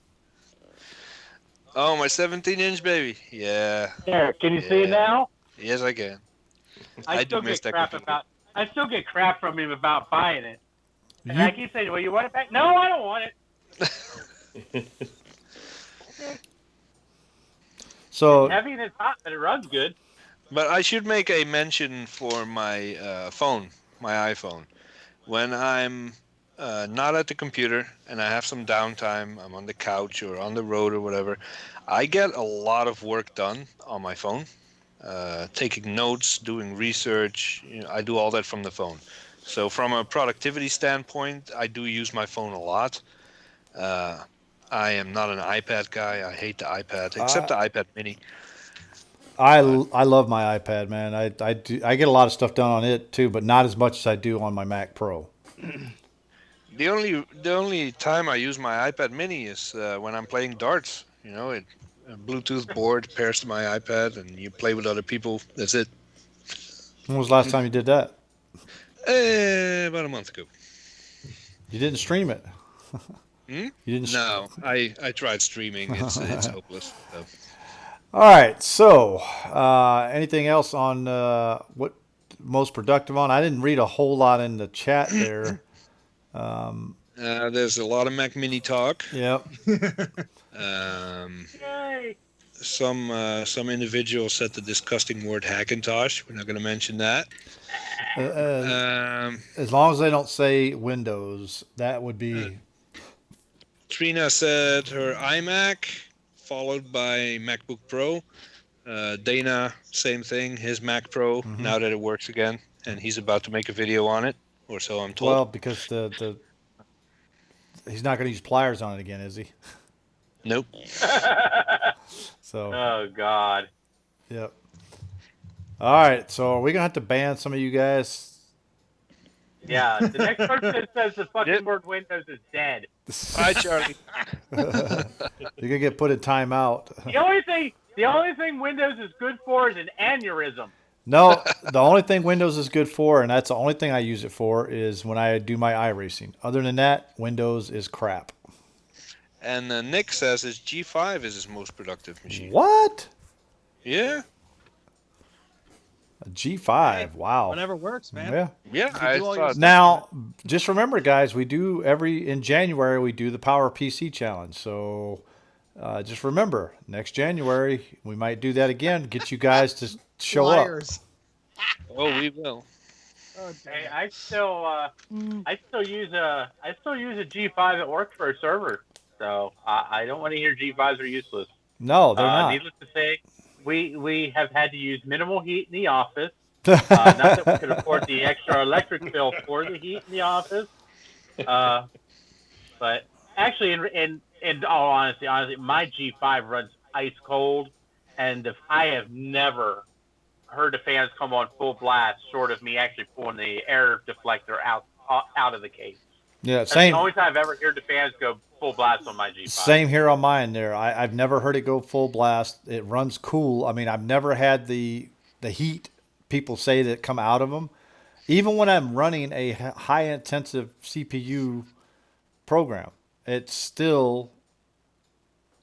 Oh, my 17-inch baby. Yeah. There, can you see it Yeah. now? Yes, I can. I do still miss get that crap computer. I still get crap from him about buying it. And You- I keep saying, well, you want it back? No, I don't want it. So Heavy and it's hot, but it runs good. But I should make a mention for my phone, my iPhone. When I'm not at the computer and I have some downtime, I'm on the couch or on the road or whatever, I get a lot of work done on my phone. Taking notes, doing research, I do all that from the phone. So from a productivity standpoint, I do use my phone a lot. I am not an iPad guy. I hate the iPad, except the iPad Mini. I love my iPad, man. I get a lot of stuff done on it too, but not as much as I do on my Mac Pro. The only time I use my iPad Mini is when I'm playing darts. A Bluetooth board pairs to my iPad, and you play with other people. That's it. When was the last time you did that? About a month ago. You didn't stream it. Hmm? You didn't. No, I tried streaming. It's hopeless. So. All right. So, anything else on what most productive on? I didn't read a whole lot in the chat there. There's a lot of Mac Mini talk. Yep. Yay! Some individual said the disgusting word Hackintosh. We're not going to mention that. As long as they don't say Windows, that would be. Trina said her iMac, followed by MacBook Pro. Dana, same thing, his Mac Pro, now that it works again, and he's about to make a video on it, or so I'm told. Well, because he's not going to use pliers on it again, is he? Nope. So. Oh, God. Yep. All right. So are we gonna have to ban some of you guys? Yeah, the next person that says the fucking Yep. word Windows is dead. Hi, Charlie. You're gonna get put in timeout. The only thing Windows is good for is an aneurysm. No, the only thing Windows is good for, and that's the only thing I use it for, is when I do my iRacing. Other than that, Windows is crap. And Nick says his G5 is his most productive machine. What? Yeah. A G5. Wow. Whatever works, man. Yeah. Yeah, You I do all your thought. stuff. Now, just remember, guys, we do in January, we do the Power PC Challenge. So just remember, next January, we might do that again. Get you guys to show Liars. Oh, we will. Oh, Hey, damn. I still use a G5 that works for a server. So I don't want to hear G5s are useless. up. No, they're not. Needless to say, we have had to use minimal heat in the office. Not that we could afford the extra electric bill for the heat in the office. But actually, in all honesty, my G5 runs ice cold, and I have never heard the fans come on full blast, short of me actually pulling the air deflector out of the case. Yeah, That's same. the only time I've ever heard the fans go full blast on my G5. Same here on mine there. I've never heard it go full blast. It runs cool. I mean, I've never had the heat people say that come out of them. Even when I'm running a high intensive CPU program, it still,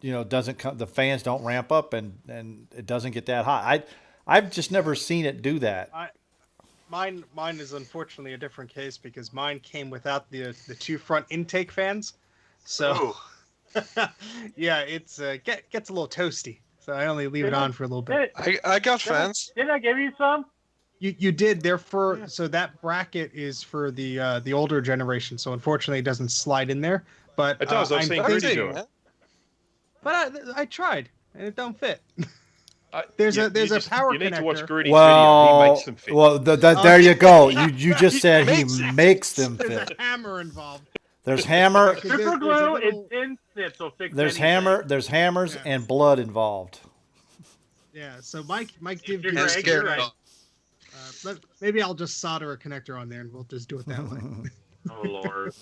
doesn't come, the fans don't ramp up and it doesn't get that hot. I've just never seen it do that. Mine is unfortunately a different case because mine came without the two front intake fans. So yeah, it's gets a little toasty. so I only leave it on for a little bit. I got fans. Didn't I give you some? You did. They're for so that bracket is for the older generation. So unfortunately, it doesn't slide in there. But It does. I've seen I'm Greedy thinking- do it. But I tried and it don't fit. I- There's you- a you just- power You need to watch connector. Greedy's video. He Well, makes them fit. well, there you go. You just said he makes them There's fit. a hammer involved. There's hammer. There's- Super there's a glue little- and instant will fix There's anything. hammer. There's hammers Yeah. and blood involved. Yeah. So Mike did You're give right, us- you're right. maybe I'll just solder a connector on there and we'll just do it that way. Oh Lord,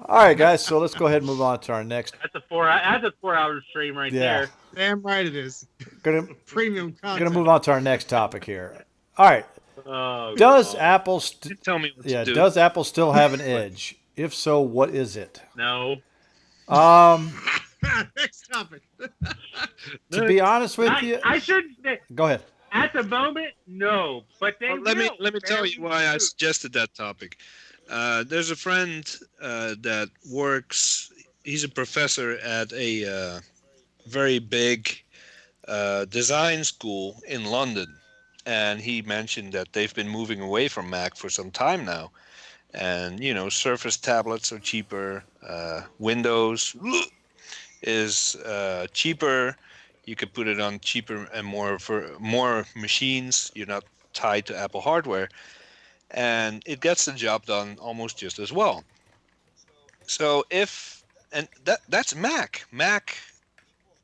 All right, guys. So let's go ahead and move on to our next. that's a 4-hour stream right Yeah. there. Damn right it is. Gonna Premium content. gonna move on to our next topic here. All right. Oh, Does God. Apple? Tell me what Yeah. to do. Does Apple still have an edge? If so, what is it? No. Next topic. To be honest with you, I should say, go ahead. at the moment, no. But they Well, let me will tell very you why I soon. suggested that topic. There's a friend that works. He's a professor at a very big design school in London, and he mentioned that they've been moving away from Mac for some time now. And Surface tablets are cheaper. Windows is cheaper. You could put it on cheaper and more machines. You're not tied to Apple hardware, and it gets the job done almost just as well. So that's Mac. Mac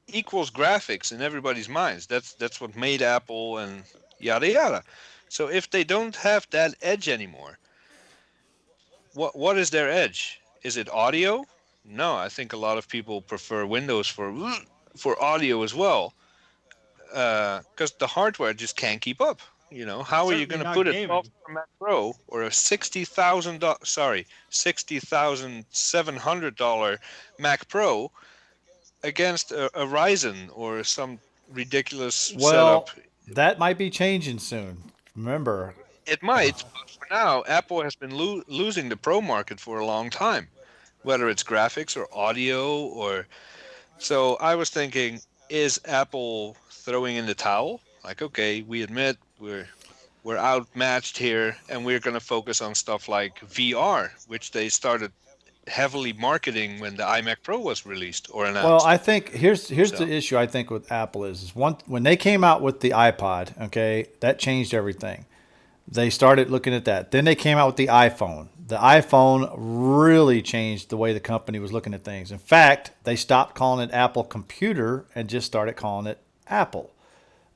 equals graphics in everybody's minds. That's what made Apple and yada yada. So if they don't have that edge anymore, what is their edge? Is it audio? No, I think a lot of people prefer Windows for audio as well, because the hardware just can't keep up. How are you Certainly going to not put a gaming. 12 Mac Pro or a $60,700 Mac Pro against a Ryzen or some ridiculous Well, setup? that might be changing soon. Remember, It might, but for now, Apple has been losing the Pro market for a long time, whether it's graphics or audio or. So I was thinking, is Apple throwing in the towel? Like, okay, we admit we're outmatched here, and we're going to focus on stuff like VR, which they started heavily marketing when the iMac Pro was released or announced. well, I think here's So- the issue. I think with Apple is when they came out with the iPod, okay, that changed everything. They started looking at that. Then they came out with the iPhone. The iPhone really changed the way the company was looking at things. In fact, they stopped calling it Apple Computer and just started calling it Apple.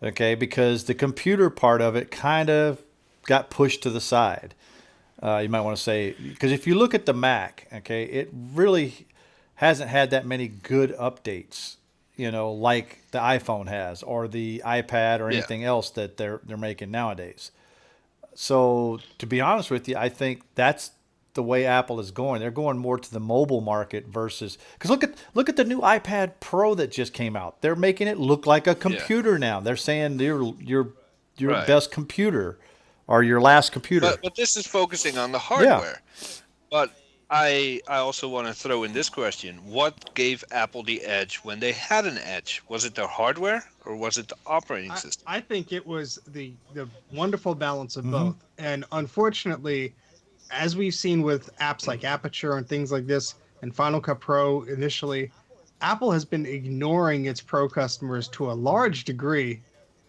Okay, because the computer part of it kind of got pushed to the side. You might want to say, because if you look at the Mac, okay, it really hasn't had that many good updates, like the iPhone has or the iPad or Yeah. anything else that they're making nowadays. So to be honest with you, I think that's the way Apple is going. They're going more to the mobile market versus because look at the new iPad Pro that just came out. They're making it look like a computer now. They're saying your Right. best computer or your last computer. But this is focusing on the hardware. But I also want to throw in this question. What gave Apple the edge when they had an edge? Was it their hardware or was it the operating system? I think it was the wonderful balance of Mhm. both. And unfortunately, as we've seen with apps like Aperture and things like this and Final Cut Pro initially, Apple has been ignoring its pro customers to a large degree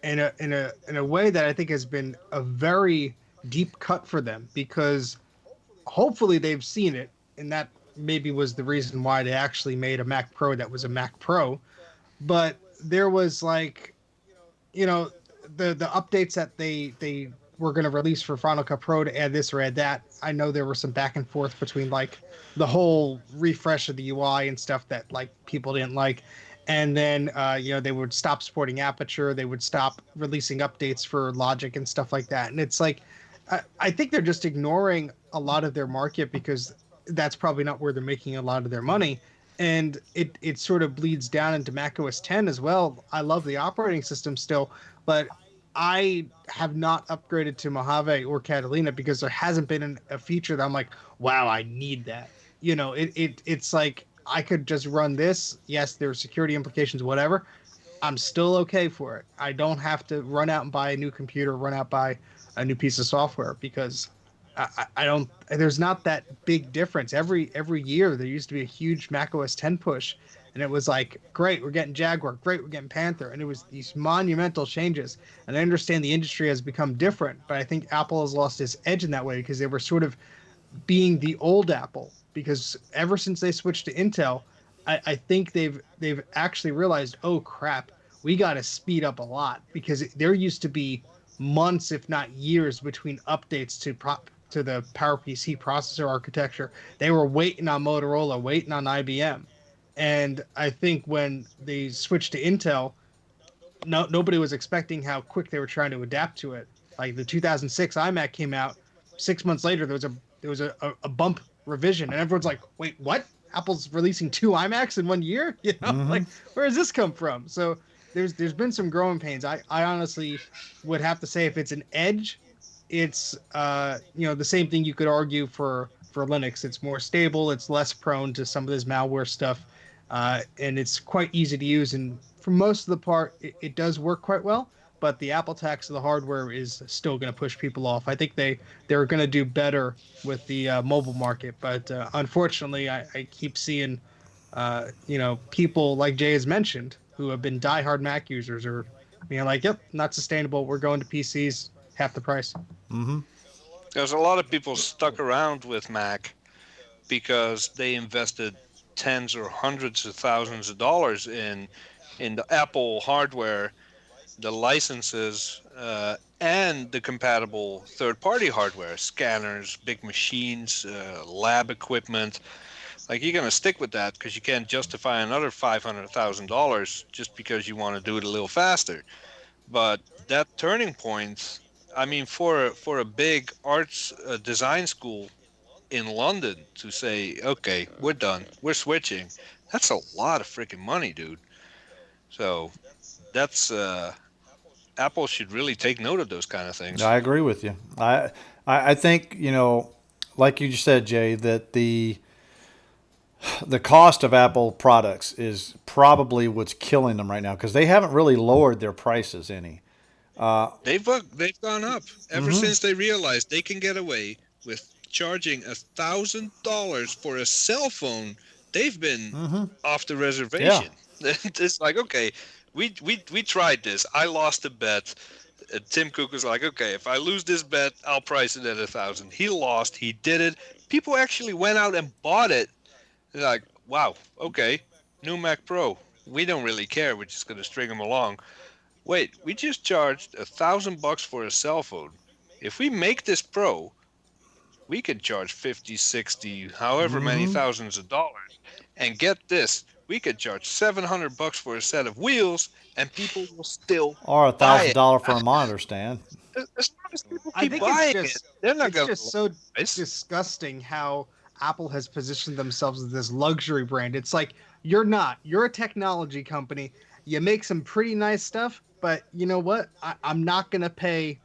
in a way that I think has been a very deep cut for them, because hopefully they've seen it, and that maybe was the reason why they actually made a Mac Pro that was a Mac Pro. But there was like, the updates that they were going to release for Final Cut Pro to add this or add that. I know there was some back and forth between like the whole refresh of the UI and stuff that like people didn't like. And then, they would stop supporting Aperture. They would stop releasing updates for Logic and stuff like that. And it's like, I think they're just ignoring a lot of their market because that's probably not where they're making a lot of their money. And it sort of bleeds down into macOS 10 as well. I love the operating system still, but I have not upgraded to Mojave or Catalina because there hasn't been a feature that I'm like, wow, I need that. It's like I could just run this. Yes, there are security implications, whatever. I'm still okay for it. I don't have to run out and buy a new computer, run out buy a new piece of software because I don't. There's not that big difference. Every year there used to be a huge Mac OS 10 push, and it was like, great, we're getting Jaguar, great, we're getting Panther, and it was these monumental changes. And I understand the industry has become different, but I think Apple has lost its edge in that way because they were sort of being the old Apple. Because ever since they switched to Intel, I think they've actually realized, oh crap, we got to speed up a lot because there used to be months, if not years, between updates to the PowerPC processor architecture. They were waiting on Motorola, waiting on IBM, and I think when they switched to Intel, nobody was expecting how quick they were trying to adapt to it. Like the 2006 iMac came out, 6 months later there was a bump revision, and everyone's like, wait, what? Apple's releasing 2 iMacs in 1 year? You know, like where does this come from? So there's been some growing pains. I honestly would have to say if it's an edge, it's the same thing you could argue for Linux. It's more stable, it's less prone to some of this malware stuff, and it's quite easy to use. And for most of the part, it does work quite well. But the Apple tax of the hardware is still going to push people off. I think they're going to do better with the mobile market, but unfortunately, I keep seeing people like Jay has mentioned who have been diehard Mac users are being like, yep, not sustainable. We're going to PCs half the price. There's a lot of people stuck around with Mac because they invested tens or hundreds of thousands of dollars in the Apple hardware, the licenses, and the compatible third-party hardware, scanners, big machines, lab equipment. Like, you're going to stick with that because you can't justify another $500,000 just because you want to do it a little faster. But that turning point, I mean, for a big arts design school in London to say, okay, we're done, we're switching, that's a lot of freaking money, dude. So that's Apple should really take note of those kind of things. I agree with you. I think, like you just said, Jay, that the cost of Apple products is probably what's killing them right now because they haven't really lowered their prices any. They've gone up ever since they realized they can get away with charging $1,000 for a cell phone. They've been off the reservation. Yeah. It's like, okay, we tried this. I lost a bet. Tim Cook was like, okay, if I lose this bet, I'll price it at $1,000. He lost. He did it. People actually went out and bought it. They're like, wow, okay, new Mac Pro. We don't really care. We're just going to string them along. Wait, we just charged $1,000 for a cell phone. If we make this Pro, we can charge 50, 60, however many thousands of dollars. And get this, we could charge $700 for a set of wheels, and people will still or $1,000 for a monitor stand. As long as people I keep think buying it's it, they're not going just so disgusting how Apple has positioned themselves as this luxury brand. It's like, you're not. You're a technology company. You make some pretty nice stuff, but you know what? I'm not going to pay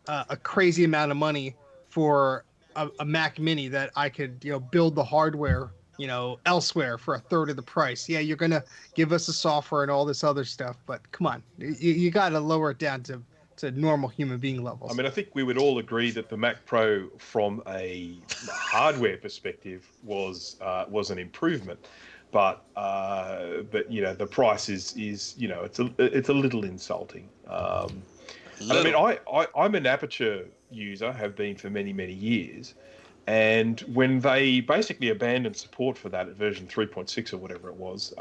a crazy amount of money for a Mac Mini that I could, build the hardware, elsewhere for a third of the price. Yeah, you're going to give us the software and all this other stuff, but come on. You got to lower it down to normal human being levels. I mean, I think we would all agree that the Mac Pro, from a hardware perspective, was an improvement, but the price is it's a little insulting. I mean, I'm an Aperture user, have been for many years, and when they basically abandoned support for that at version 3.6 or whatever it was,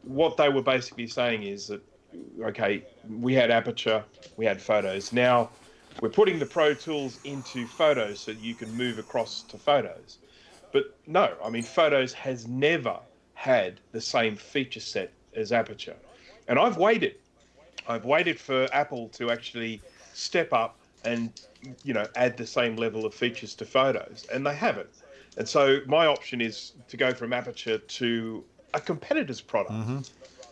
what they were basically saying is that, okay, we had Aperture, we had Photos. Now we're putting the Pro Tools into Photos so that you can move across to Photos. But no, I mean, Photos has never had the same feature set as Aperture. And I've waited for Apple to actually step up and, add the same level of features to Photos, and they haven't. And so my option is to go from Aperture to a competitor's product.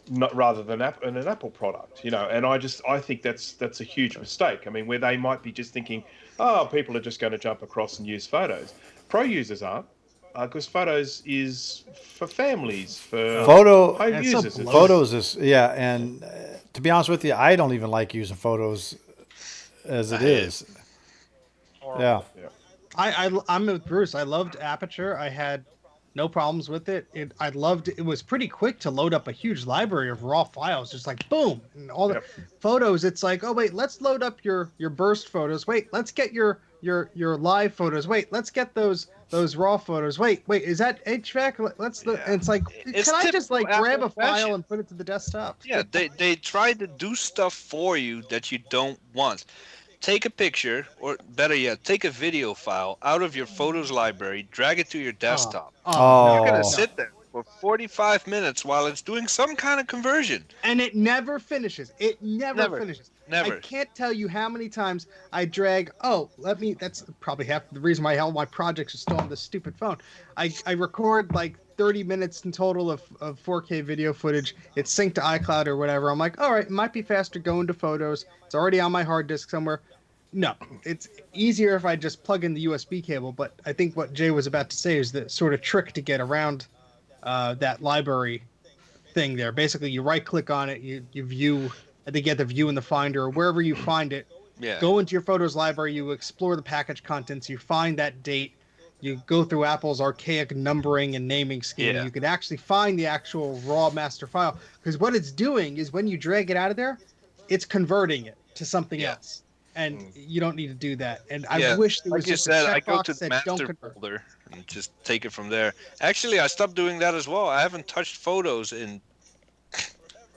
Not rather than an Apple product, and I think that's a huge mistake. I mean, where they might be just thinking, oh, people are just going to jump across and use Photos. Pro users aren't. because photos is for families, for Photo home That's so users. It's- bloated. photos is and to be honest with you, I don't even like using photos as it is. Yeah. I'm with Bruce. I loved Aperture. I had no problems with it. I loved it. Was pretty quick to load up a huge library of raw files, just like boom, and all the Yep. photos. It's like, oh wait, let's load up your burst photos. Wait, let's get your live photos. Wait, let's get those raw photos. Wait, is that HVAC? Let's. Yeah. And it's like, It's can I just like typical grab a Apple file fashion. and put it to the desktop? Yeah, they try to do stuff for you that you don't want. Take a picture, or better yet, take a video file out of your photos library, drag it to your desktop. Oh. You're gonna No. sit there for 45 minutes while it's doing some kind of conversion. And it never finishes. It never finishes. Never. I can't tell you how many times I drag. Oh, that's probably half the reason why all my projects are still on this stupid phone. I record like 30 minutes in total of 4K video footage. It's synced to iCloud or whatever. I'm like, all right, it might be faster going to photos. It's already on my hard disk somewhere. No, it's easier if I just plug in the USB cable. But I think what Jay was about to say is the sort of trick to get around that library thing there. Basically, you right click on it, you view. I think you have to view in the Finder or wherever you find it. Yeah. Go into your photos library, you explore the package contents, you find that date, you go through Apple's archaic numbering and naming scheme. Yeah. You can actually find the actual raw master file, because what it's doing is when you drag it out of there, it's converting it to something Yeah. else, and you don't need to do that. And Yeah, I wish there was Like you just said, a I go checkbox to the that don't master convert. folder and just take it from there. Actually, I stopped doing that as well. I haven't touched photos in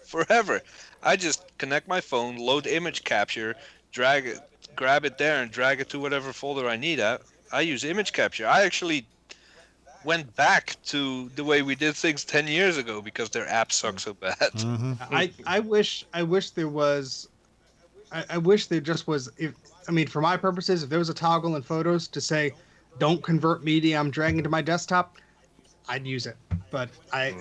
forever. I just connect my phone, load image capture, drag it, grab it there, and drag it to whatever folder I need. I use image capture. I actually went back to the way we did things 10 years ago because their app sucks so bad. Mm-hmm. I wish there was. I wish there just was. For my purposes, if there was a toggle in Photos to say, "Don't convert media I'm dragging to my desktop," I'd use it. But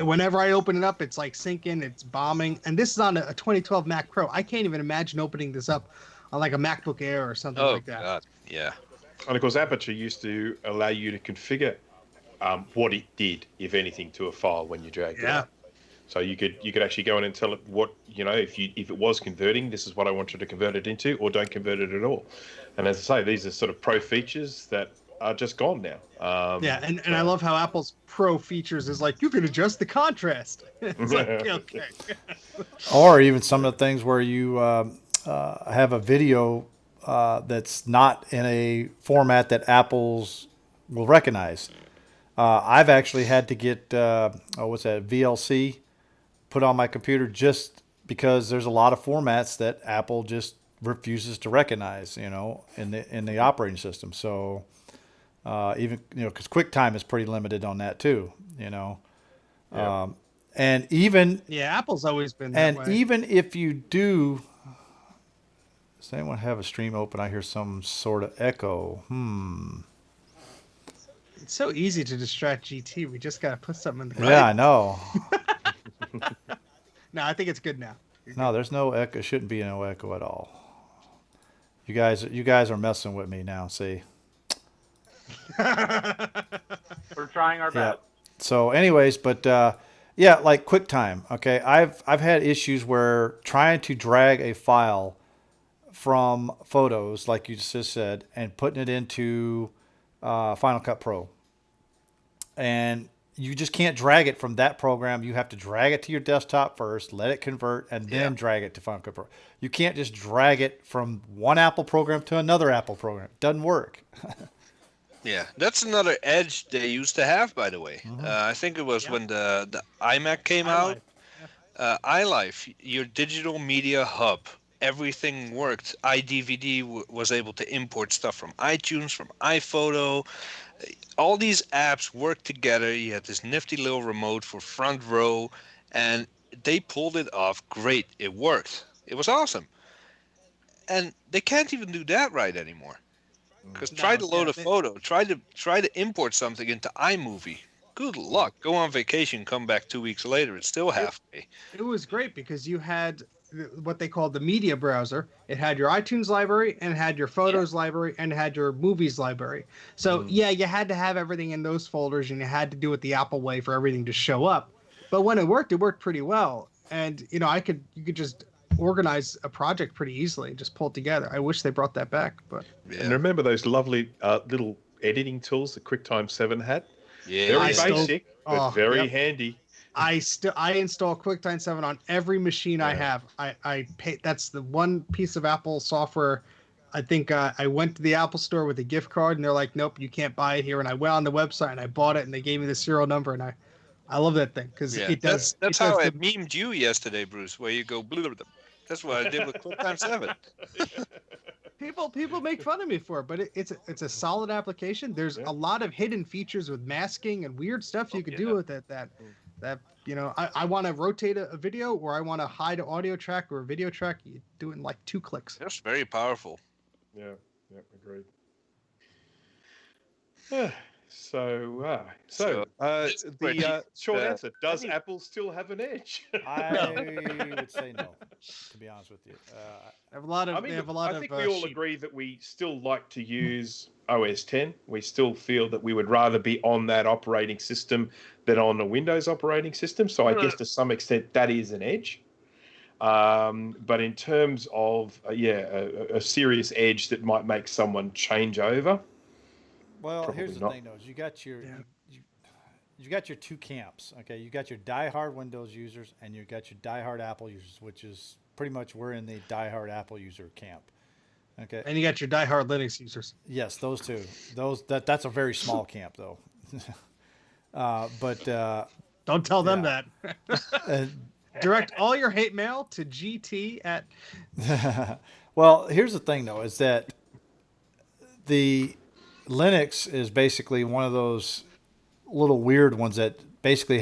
whenever I open it up, it's like syncing, it's bombing, and this is on a 2012 Mac Pro. I can't even imagine opening this up on like a MacBook Air or something Oh like that. God, yeah. And of course, Aperture used to allow you to configure what it did, if anything, to a file when you dragged it Yeah. out. So you could actually go in and tell it what, if it was converting, this is what I want you to convert it into, or don't convert it at all. And as I say, these are sort of pro features that are just gone now. Yeah, and I love how Apple's Pro features is like you can adjust the contrast. It's like okay. Or even some of the things where you have a video that's not in a format that Apple's will recognize. I've actually had to get VLC put on my computer just because there's a lot of formats that Apple just refuses to recognize, in the operating system. So even because QuickTime is pretty limited on that too, Yeah. and even Yeah, Apple's always been that way. even if you do, does anyone have a stream open? I hear some sort of echo. It's so easy to distract GT. We just gotta put something in the Yeah, I know. No, I think it's good now. No, there's no echo. Shouldn't be no echo at all. You guys are messing with me now. See. We're trying our Yeah. best. So, anyways, but like QuickTime. Okay, I've had issues where trying to drag a file from Photos, like you just said, and putting it into Final Cut Pro, and you just can't drag it from that program. You have to drag it to your desktop first, let it convert, and then drag it to Final Cut Pro. You can't just drag it from one Apple program to another Apple program. It doesn't work. Yeah, that's another edge they used to have, by the way. Mm-hmm. I think it was when the iMac came out. iLife, your digital media hub, everything worked. iDVD was able to import stuff from iTunes, from iPhoto. All these apps worked together. You had this nifty little remote for front row, and they pulled it off great. It worked. It was awesome. And they can't even do that right anymore. Because try to load a photo, try to import something into iMovie. Good luck. Go on vacation, come back 2 weeks later. It's still halfway. It was great because you had what they called the media browser. It had your iTunes library and it had your photos library and it had your movies library. So yeah, you had to have everything in those folders and you had to do it the Apple way for everything to show up. But when it worked pretty well. And you could just organize a project pretty easily and just pull it together. I wish they brought that back, but Yeah. And remember those lovely little editing tools that QuickTime 7 had? Yeah. Very still- basic, but very handy. I install QuickTime 7 on every machine I have. I pay. That's the one piece of Apple software. I think I went to the Apple store with a gift card and they're like, nope, you can't buy it here. And I went on the website and I bought it and they gave me the serial number and I love that thing because it does. That's it does how I the- memed you yesterday, Bruce, where you go blah, blah, blah. That's what I did with QuickTime 7. People make fun of me for it, but it's a solid application. There's a lot of hidden features with masking and weird stuff you can do with it that I want to rotate a video or I want to hide an audio track or a video track. You do it in like 2 clicks. That's very powerful. Yeah, agreed. Yeah. So the short answer: does Apple still have an edge? I would say no, to be honest with you. They have a lot of. I mean, they have a look, lot I of. think we all sheep. agree that we still like to use OS 10. We still feel that we would rather be on that operating system than on a Windows operating system. So I guess to some extent that is an edge. But in terms of a serious edge that might make someone change over. Well, Probably here's the not. thing, though: is you got your 2 camps. Okay, you got your diehard Windows users, and you got your diehard Apple users, which is pretty much we're in the diehard Apple user camp. Okay. And you got your diehard Linux users. Yes, those two. That's a very small camp, though. Don't tell them yeah. that. Direct all your hate mail to GT at. Well, here's the thing, though, is that the Linux is basically one of those little weird ones that basically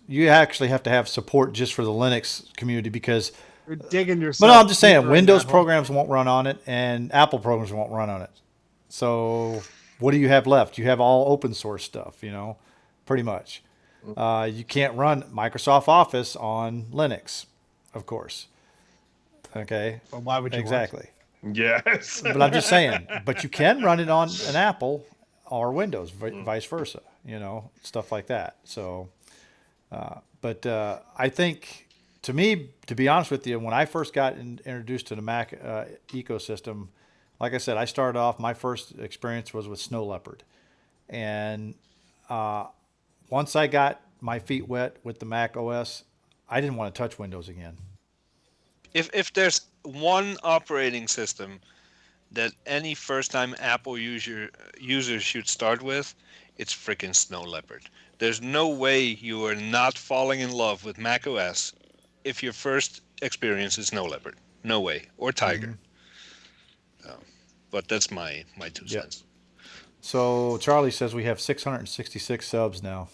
you actually have to have support just for the Linux community because. You're digging yourself. But no, I'm just saying deeper in Windows that hole. programs won't run on it and Apple programs won't run on it. So what do you have left? You have all open source stuff, pretty much. You can't run Microsoft Office on Linux, of course. Okay. But why would you? Exactly. Yes. But I'm just saying, but you can run it on an Apple or Windows, vice versa, stuff like that. So, I think, to me, to be honest with you, when I first got introduced to the Mac ecosystem, like I said, I started off, my first experience was with Snow Leopard. And once I got my feet wet with the Mac OS, I didn't want to touch Windows again. If there's one operating system that any first-time Apple user should start with, it's freaking Snow Leopard. There's no way you are not falling in love with Mac OS if your first experience is Snow Leopard. No way. Or Tiger. But that's my 2 cents. So Charlie says we have 666 subs now.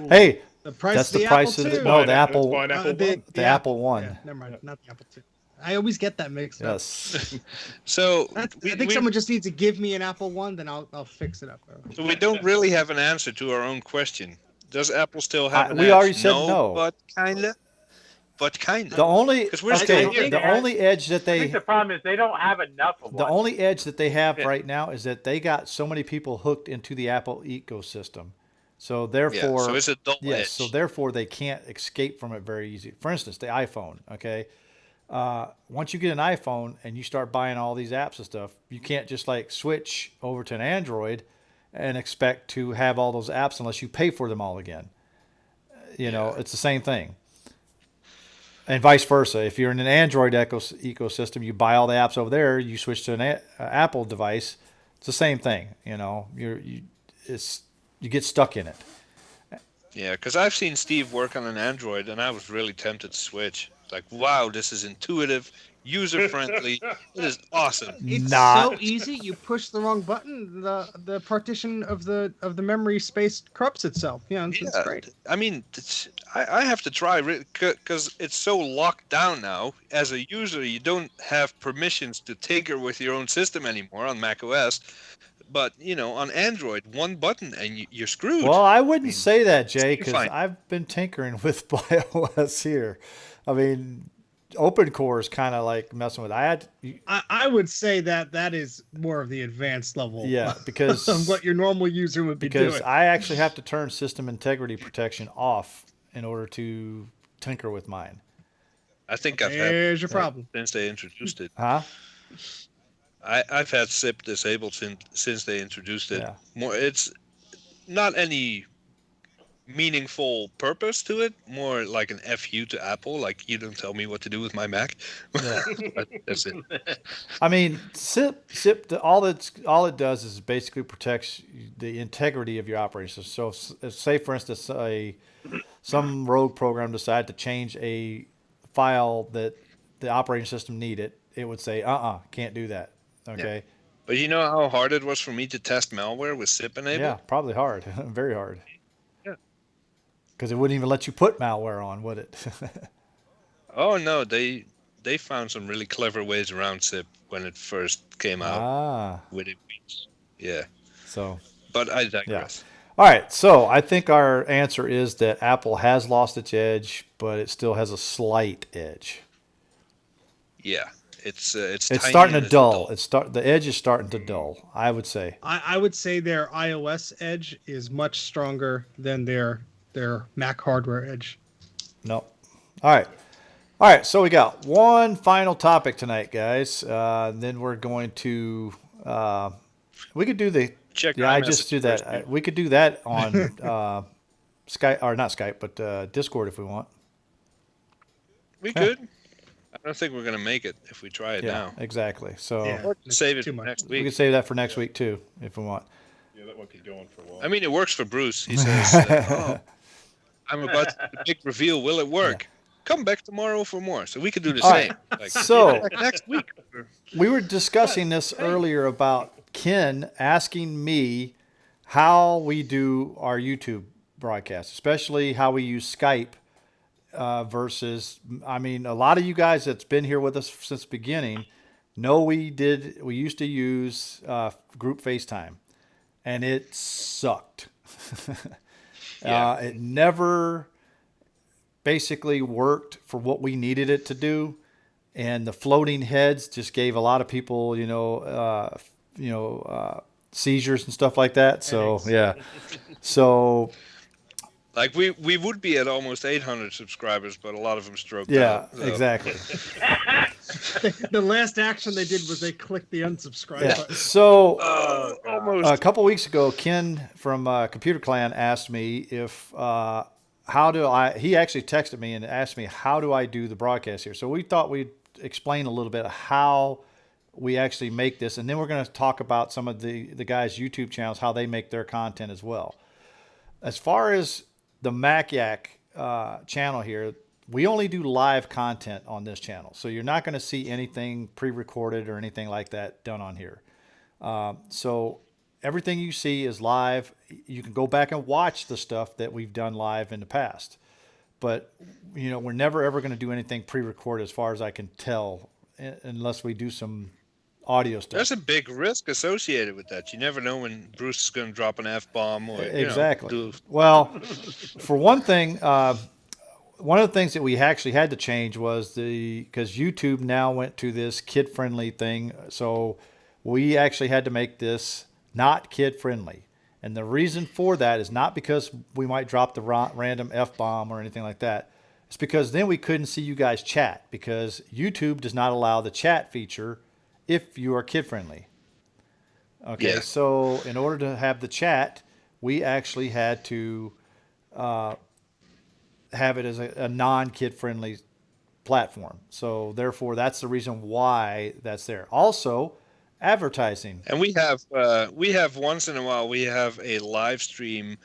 Hey, The price that's of the price Apple of the II. no, the Apple, Buy an Apple the- One. the Apple One. Yeah, never mind, not the Apple II. I always get that mixed up. Yes. So I think someone just needs to give me an Apple One, then I'll fix it up. so we don't really have an answer to our own question. Does Apple still have an we edge? already said no. But kinda. But kinda. The only 'Cause we're okay, still here, the guys. only edge that I they think the problem is they don't have enough of the one. only edge that they have Yeah. right now is that they got so many people hooked into the Apple ecosystem. So Yeah, therefore, so it's a dull yes, edge. so therefore they can't escape from it very easy. For instance, the iPhone. Okay, once you get an iPhone and you start buying all these apps and stuff, you can't just like switch over to an Android and expect to have all those apps unless you pay for them all again. It's the same thing. And vice versa. If you're in an Android ecosystem, you buy all the apps over there. You switch to an Apple device. It's the same thing. You get stuck in it. Yeah, because I've seen Steve work on an Android, and I was really tempted to switch. It's like, wow, this is intuitive, user-friendly. It is awesome. It's Not- so easy. You push the wrong button, the partition of the memory space corrupts itself. It's great. I mean, I have to try because it's so locked down now. As a user, you don't have permissions to tinker with your own system anymore on Mac OS. but on Android, one button and you're screwed. Well, I wouldn't say that, Jay, you're because fine. I've been tinkering with BioOS here. I mean, OpenCore is kind of like messing with. I would say that is more of the advanced level. Yeah, because of what your normal user would be because doing. I actually have to turn system integrity protection off in order to tinker with mine. I think I've had There's your problem. since they introduced it. Huh? I've had SIP disabled since they introduced it. Yeah. More, it's not any meaningful purpose to it. More like an FU to Apple. Like, you don't tell me what to do with my Mac. Yeah. That's it. I mean, SIP, all it does is basically protects the integrity of your operating system. So, say for instance, some rogue program decided to change a file that the operating system needed, it would say, can't do that. Okay. But you know how hard it was for me to test malware with SIP enabled? Yeah, probably hard, very hard. Yeah. Because it wouldn't even let you put malware on, would it? Oh no, they found some really clever ways around SIP when it first came out with it. Yeah. So. But I digress. All right, so I think our answer is that Apple has lost its edge, but it still has a slight edge. Yeah, it's starting to dull. The edge is starting to dull, I would say. I would say their iOS edge is much stronger than their Mac hardware edge. No. All right. So we got one final topic tonight, guys. Then we're going to. We could do the. Check. Yeah, I just do that. We could do that on Skype, or not Skype, but Discord if we want. We could. I don't think we're gonna make it if we try it now. Exactly. So Or save it for next we week. could save that for next week too, if we want. Yeah, that might be going for a while. I mean, it works for Bruce. He says, "I'm about to do the big reveal. Will it work? Come back tomorrow for more." So we could do the All same. right. Like, So- like next week. We were discussing this earlier about Ken asking me how we do our YouTube broadcast, especially how we use Skype versus, I mean, a lot of you guys that's been here with us since the beginning know we used to use group FaceTime, and it sucked. It never basically worked for what we needed it to do. And the floating heads just gave a lot of people, seizures and stuff like that. So, So, Like we would be at almost 800 subscribers, but a lot of them stroked yeah, out. So. exactly. The last action they did was they clicked the unsubscribe Yeah. button. So, Almost. a couple weeks ago, Ken from Computer Clan asked me if he actually texted me and asked me, how do I do the broadcast here? So we thought we'd explain a little bit how we actually make this. And then we're going to talk about some of the guys' YouTube channels, how they make their content as well. As far as the MacYak channel here, we only do live content on this channel. So you're not going to see anything pre-recorded or anything like that done on here. So everything you see is live. You can go back and watch the stuff that we've done live in the past. But, we're never, ever going to do anything pre-recorded as far as I can tell, unless we do some audio stuff. There's a big risk associated with that. You never know when Bruce is going to drop an F-bomb or Exactly. Well, for one thing, one of the things that we actually had to change was because YouTube now went to this kid-friendly thing. So we actually had to make this not kid-friendly. And the reason for that is not because we might drop the random F-bomb or anything like that. It's because then we couldn't see you guys chat, because YouTube does not allow the chat feature if you are kid-friendly. Okay, So in order to have the chat, we actually had to have it as a non-kid-friendly platform. So therefore, that's the reason why that's there. Also, advertising. And we have once in a while we have a live stream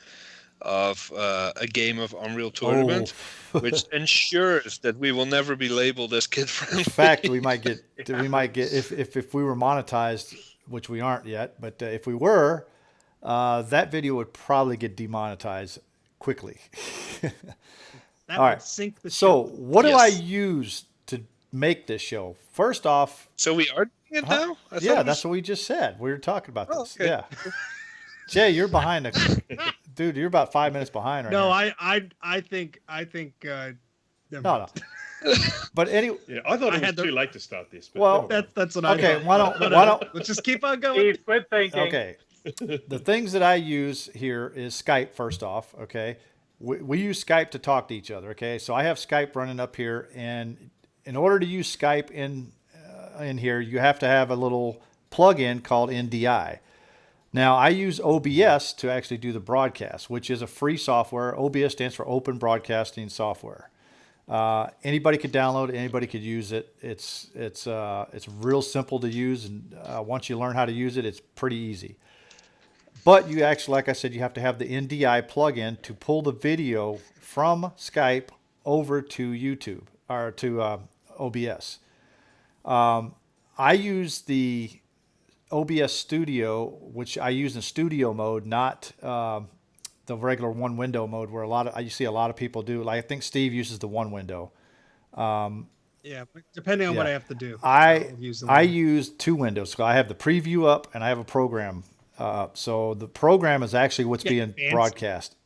of a game of Unreal Tournament, which ensures that we will never be labeled as kid friendly. In fact, we might get if we were monetized, which we aren't yet, but if we were, that video would probably get demonetized quickly. That All would right. sink the So show. what do I use to make this show? First off, So we are it Huh? now? I thought Yeah, it that's was- what we just said. We were talking about Oh, this. okay. Yeah. Jay, you're behind the dude. You're about 5 minutes behind right No, now. I think never No, mind. no. But anyway, Yeah, I thought I it was had the- too late to start this. But Well, never mind. That's what I okay. thought. Why don't Whatever. Let's just keep on going. Steve, quit thinking. Okay. The things that I use here is Skype, first off. Okay. We use Skype to talk to each other. Okay. So I have Skype running up here. And in order to use Skype in here, you have to have a little plug-in called NDI. Now, I use OBS to actually do the broadcast, which is a free software. OBS stands for Open Broadcasting Software. Anybody could download it. Anybody could use it. It's real simple to use, and once you learn how to use it, it's pretty easy. But you actually, like I said, you have to have the NDI plugin to pull the video from Skype over to YouTube or to OBS. I use the OBS Studio, which I use in studio mode, not the regular one window mode, where you see a lot of people do. Like I think Steve uses the one window. Yeah, but depending on what Yeah. I have to do. I I'll use the I one. use two windows. So I have the preview up and I have a program up. So the program is actually what's Yeah, being fancy. broadcast.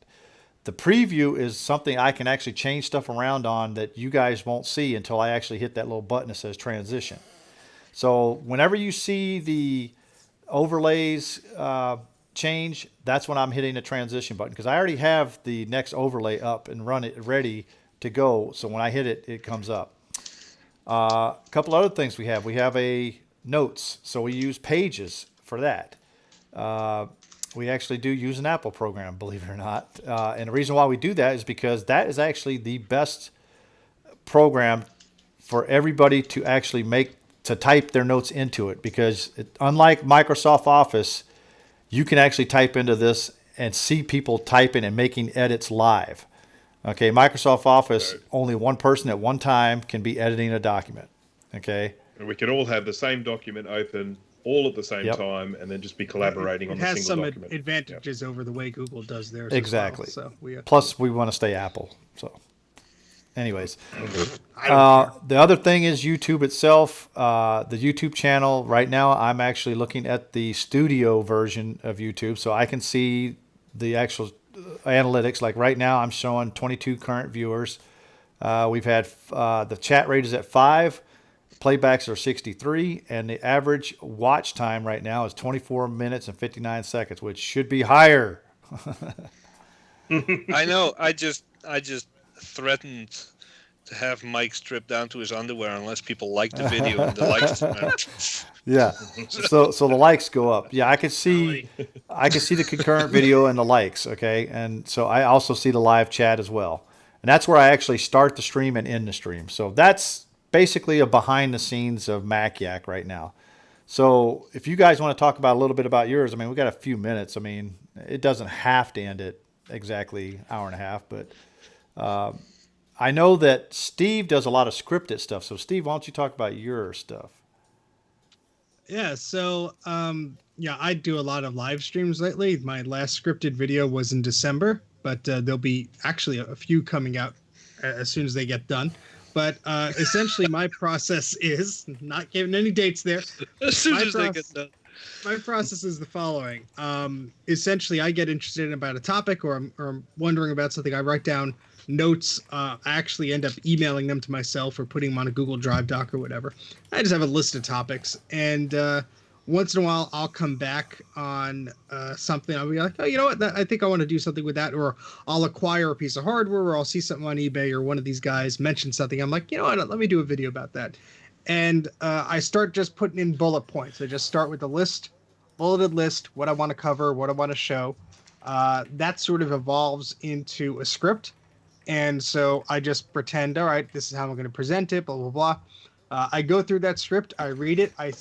The preview is something I can actually change stuff around on that you guys won't see until I actually hit that little button that says transition. So whenever you see the overlays change, that's when I'm hitting the transition button, because I already have the next overlay up and ready to go. So when I hit it, it comes up. A couple other things we have. We have a notes, so we use Pages for that. We actually do use an Apple program, believe it or not. And the reason why we do that is because that is actually the best program for everybody to actually type their notes into it, because unlike Microsoft Office, you can actually type into this and see people typing and making edits live. Okay, Microsoft Office, Right. only one person at one time can be editing a document. Okay, And we can all have the same document open all at the same Yep. time, and then just be collaborating It on the has single some document. advantages over the way Google does theirs. Exactly. As well. So we. plus we want to stay Apple. So, anyways, I don't care. the other thing is YouTube itself. The YouTube channel right now, I'm actually looking at the studio version of YouTube, so I can see the actual analytics. Like right now, I'm showing 22 current viewers. We've had the chat rate is at 5, playbacks are 63, and the average watch time right now is 24 minutes and 59 seconds, which should be higher. I know. I just threatened to have Mike stripped down to his underwear unless people like the video and the likes. Yeah. So the likes go up. Yeah, I can see the concurrent video and the likes, okay? And so I also see the live chat as well. And that's where I actually start the stream and end the stream. So that's basically a behind the scenes of MacYak right now. So if you guys want to talk about a little bit about yours, I mean, we got a few minutes. I mean, it doesn't have to end at exactly an hour and a half, but I know that Steve does a lot of scripted stuff. So Steve, why don't you talk about your stuff? Yeah, so yeah, I do a lot of live streams lately. My last scripted video was in December, but there'll be actually a few coming out as soon as they get done. But essentially, my process is not giving any dates there. As soon My as they process- get done. My process is the following. Essentially, I get interested about a topic, or I'm wondering about something. I write down notes. I actually end up emailing them to myself or putting them on a Google Drive doc or whatever. I just have a list of topics, and once in a while, I'll come back on something. I'll be like, oh, you know what? I think I want to do something with that, or I'll acquire a piece of hardware, or I'll see something on eBay, or one of these guys mention something. I'm like, you know what? Let me do a video about that. And I start just putting in bullet points. I just start with the list, bulleted list, what I want to cover, what I want to show. That sort of evolves into a script. And so I just pretend, all right, this is how I'm going to present it, blah, blah, blah. I go through that script. I read it. I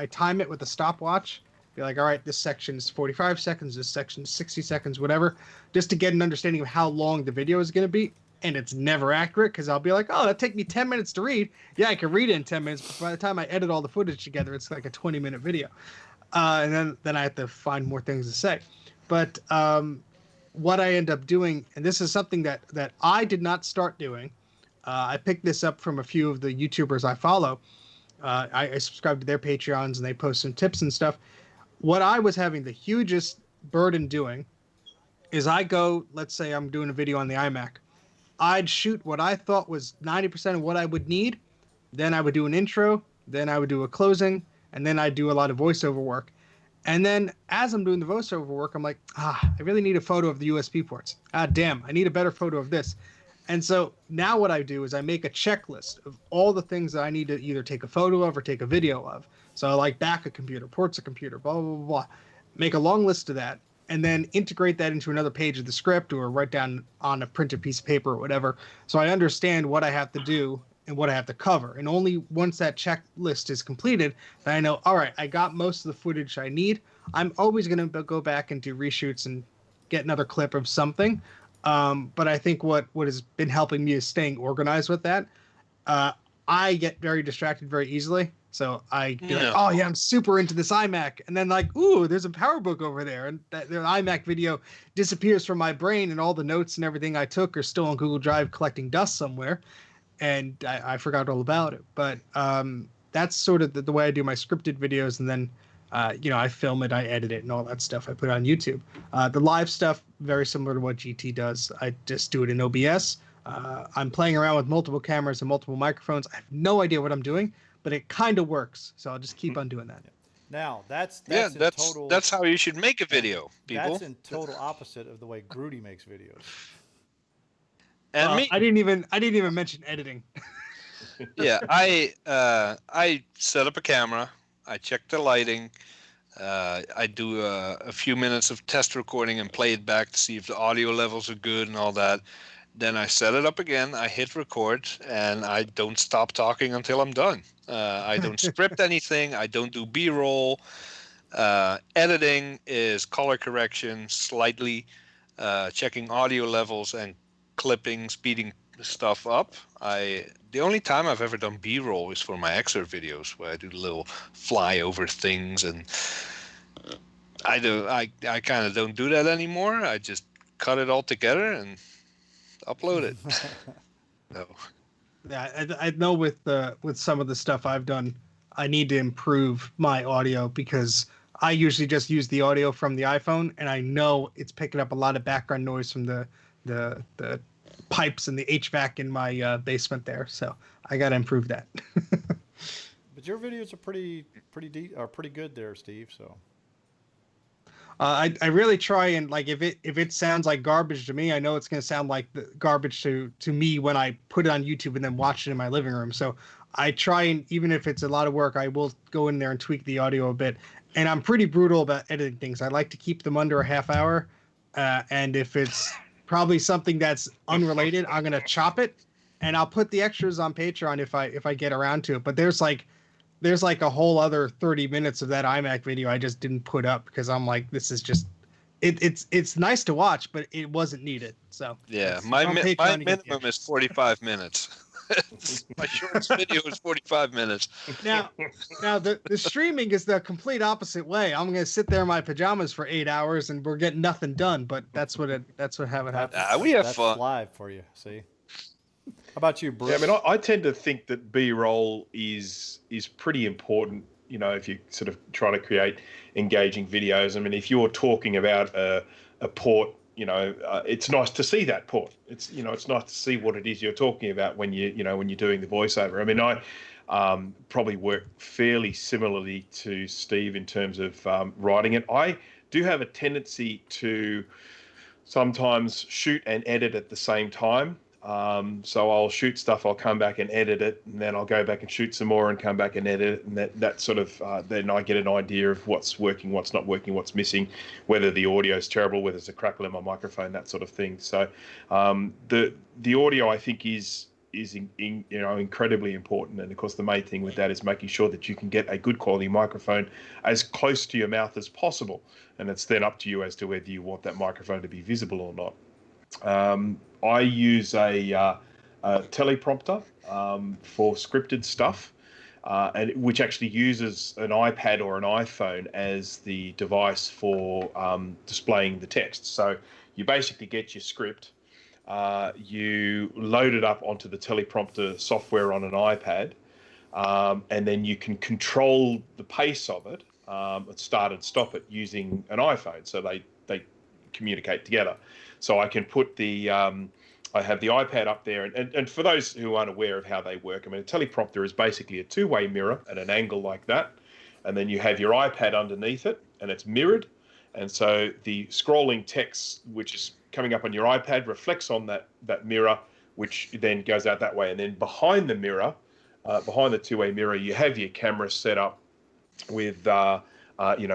time it with a stopwatch. Be like, all right, this section is 45 seconds. This section is 60 seconds, whatever. Just to get an understanding of how long the video is going to be. And it's never accurate, because I'll be like, oh, that take me 10 minutes to read. Yeah, I can read it in 10 minutes. But by the time I edit all the footage together, it's like a 20-minute video. And then I have to find more things to say. But what I end up doing, and this is something that I did not start doing. I picked this up from a few of the YouTubers I follow. I subscribe to their Patreons and they post some tips and stuff. What I was having the hugest burden doing is I go, let's say I'm doing a video on the iMac. I'd shoot what I thought was 90% of what I would need. Then I would do an intro. Then I would do a closing. And then I'd do a lot of voiceover work. And then as I'm doing the voiceover work, I'm like, I really need a photo of the USB ports. Damn, I need a better photo of this. And so now what I do is I make a checklist of all the things that I need to either take a photo of or take a video of. So like back a computer, ports a computer, blah, blah, blah, blah. Make a long list of that and then integrate that into another page of the script or write down on a printed piece of paper or whatever. So I understand what I have to do and what I have to cover. And only once that checklist is completed, then I know, all right, I got most of the footage I need. I'm always going to go back and do reshoots and get another clip of something. But I think what has been helping me is staying organized with that. I get very distracted very easily. So I be like, oh yeah, I'm super into this iMac. And then like, ooh, there's a PowerBook over there. And the iMac video disappears from my brain and all the notes and everything I took are still on Google Drive collecting dust somewhere. And I forgot all about it. But that's sort of the way I do my scripted videos. And then, I film it, I edit it and all that stuff. I put it on YouTube. The live stuff, very similar to what GT does. I just do it in OBS. I'm playing around with multiple cameras and multiple microphones. I have no idea what I'm doing, but it kind of works. So I'll just keep on doing that. Now that's total. That's how you should make a video, people. That's in total opposite of the way Grudy makes videos. And me, I didn't even mention editing. yeah, I set up a camera. I check the lighting. I do a few minutes of test recording and play it back to see if the audio levels are good and all that. Then I set it up again. I hit record, and I don't stop talking until I'm done. I don't script anything. I don't do B-roll. Editing is color correction, slightly checking audio levels and clipping, speeding stuff up. The only time I've ever done B-roll is for my excerpt videos, where I do little flyover things, and I kind of don't do that anymore. I just cut it all together and upload it. So. Yeah, I know with some of the stuff I've done, I need to improve my audio because I usually just use the audio from the iPhone, and I know it's picking up a lot of background noise from the pipes and the HVAC in my basement there. So I got to improve that. But your videos are pretty good there, Steve. So. I really try and like if it sounds like garbage to me, I know it's going to sound like garbage to me when I put it on YouTube and then watch it in my living room. So I try, and even if it's a lot of work, I will go in there and tweak the audio a bit. And I'm pretty brutal about editing things. I like to keep them under a half hour. And if it's probably something that's unrelated, I'm going to chop it, and I'll put the extras on Patreon if I get around to it. But there's like a whole other 30 minutes of that iMac video I just didn't put up because I'm like, this is just it's nice to watch, but it wasn't needed. So yeah, my minimum is 45 minutes. My shortest video is 45 minutes. Now the streaming is the complete opposite way. I'm gonna sit there in my pajamas for 8 hours and we're getting nothing done. But that's what happens. We have fun live for you. See. How about you, Bruce? Yeah, I mean, I tend to think that B-roll is pretty important. You know, if you sort of try to create engaging videos. I mean, if you're talking about a port, it's nice to see that port. It's nice to see what it is you're talking about when you're doing the voiceover. I mean, I probably work fairly similarly to Steve in terms of writing it. I do have a tendency to sometimes shoot and edit at the same time. So I'll shoot stuff, I'll come back and edit it, and then I'll go back and shoot some more and come back and edit it, and that sort of then I get an idea of what's working, what's not working, what's missing, whether the audio is terrible, whether there's a crackle in my microphone, that sort of thing. So the audio, I think, is incredibly important, and of course the main thing with that is making sure that you can get a good quality microphone as close to your mouth as possible, and it's then up to you as to whether you want that microphone to be visible or not. I use a teleprompter for scripted stuff, which actually uses an iPad or an iPhone as the device for displaying the text. So you basically get your script, you load it up onto the teleprompter software on an iPad, and then you can control the pace of it, start and stop it using an iPhone. So they communicate together. So I can put I have the iPad up there, and for those who aren't aware of how they work, I mean, a teleprompter is basically a two-way mirror at an angle like that, and then you have your iPad underneath it, and it's mirrored, and so the scrolling text, which is coming up on your iPad, reflects on that mirror, which then goes out that way, and then behind the mirror, behind the two-way mirror, you have your camera set up with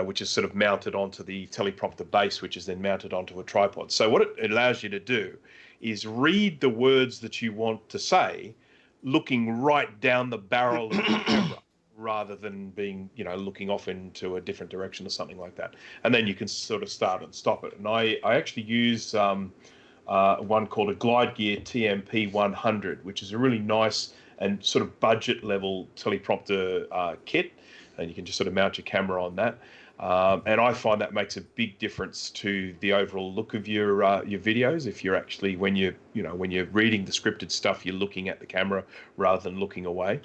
which is sort of mounted onto the teleprompter base, which is then mounted onto a tripod. So what it allows you to do is read the words that you want to say, looking right down the barrel of the camera, rather than being, looking off into a different direction or something like that. And then you can sort of start and stop it. And I actually use one called a Glide Gear TMP 100, which is a really nice and sort of budget level teleprompter kit. And you can just sort of mount your camera on that. And I find that makes a big difference to the overall look of your videos. If you're actually, when you're reading the scripted stuff, you're looking at the camera rather than looking away.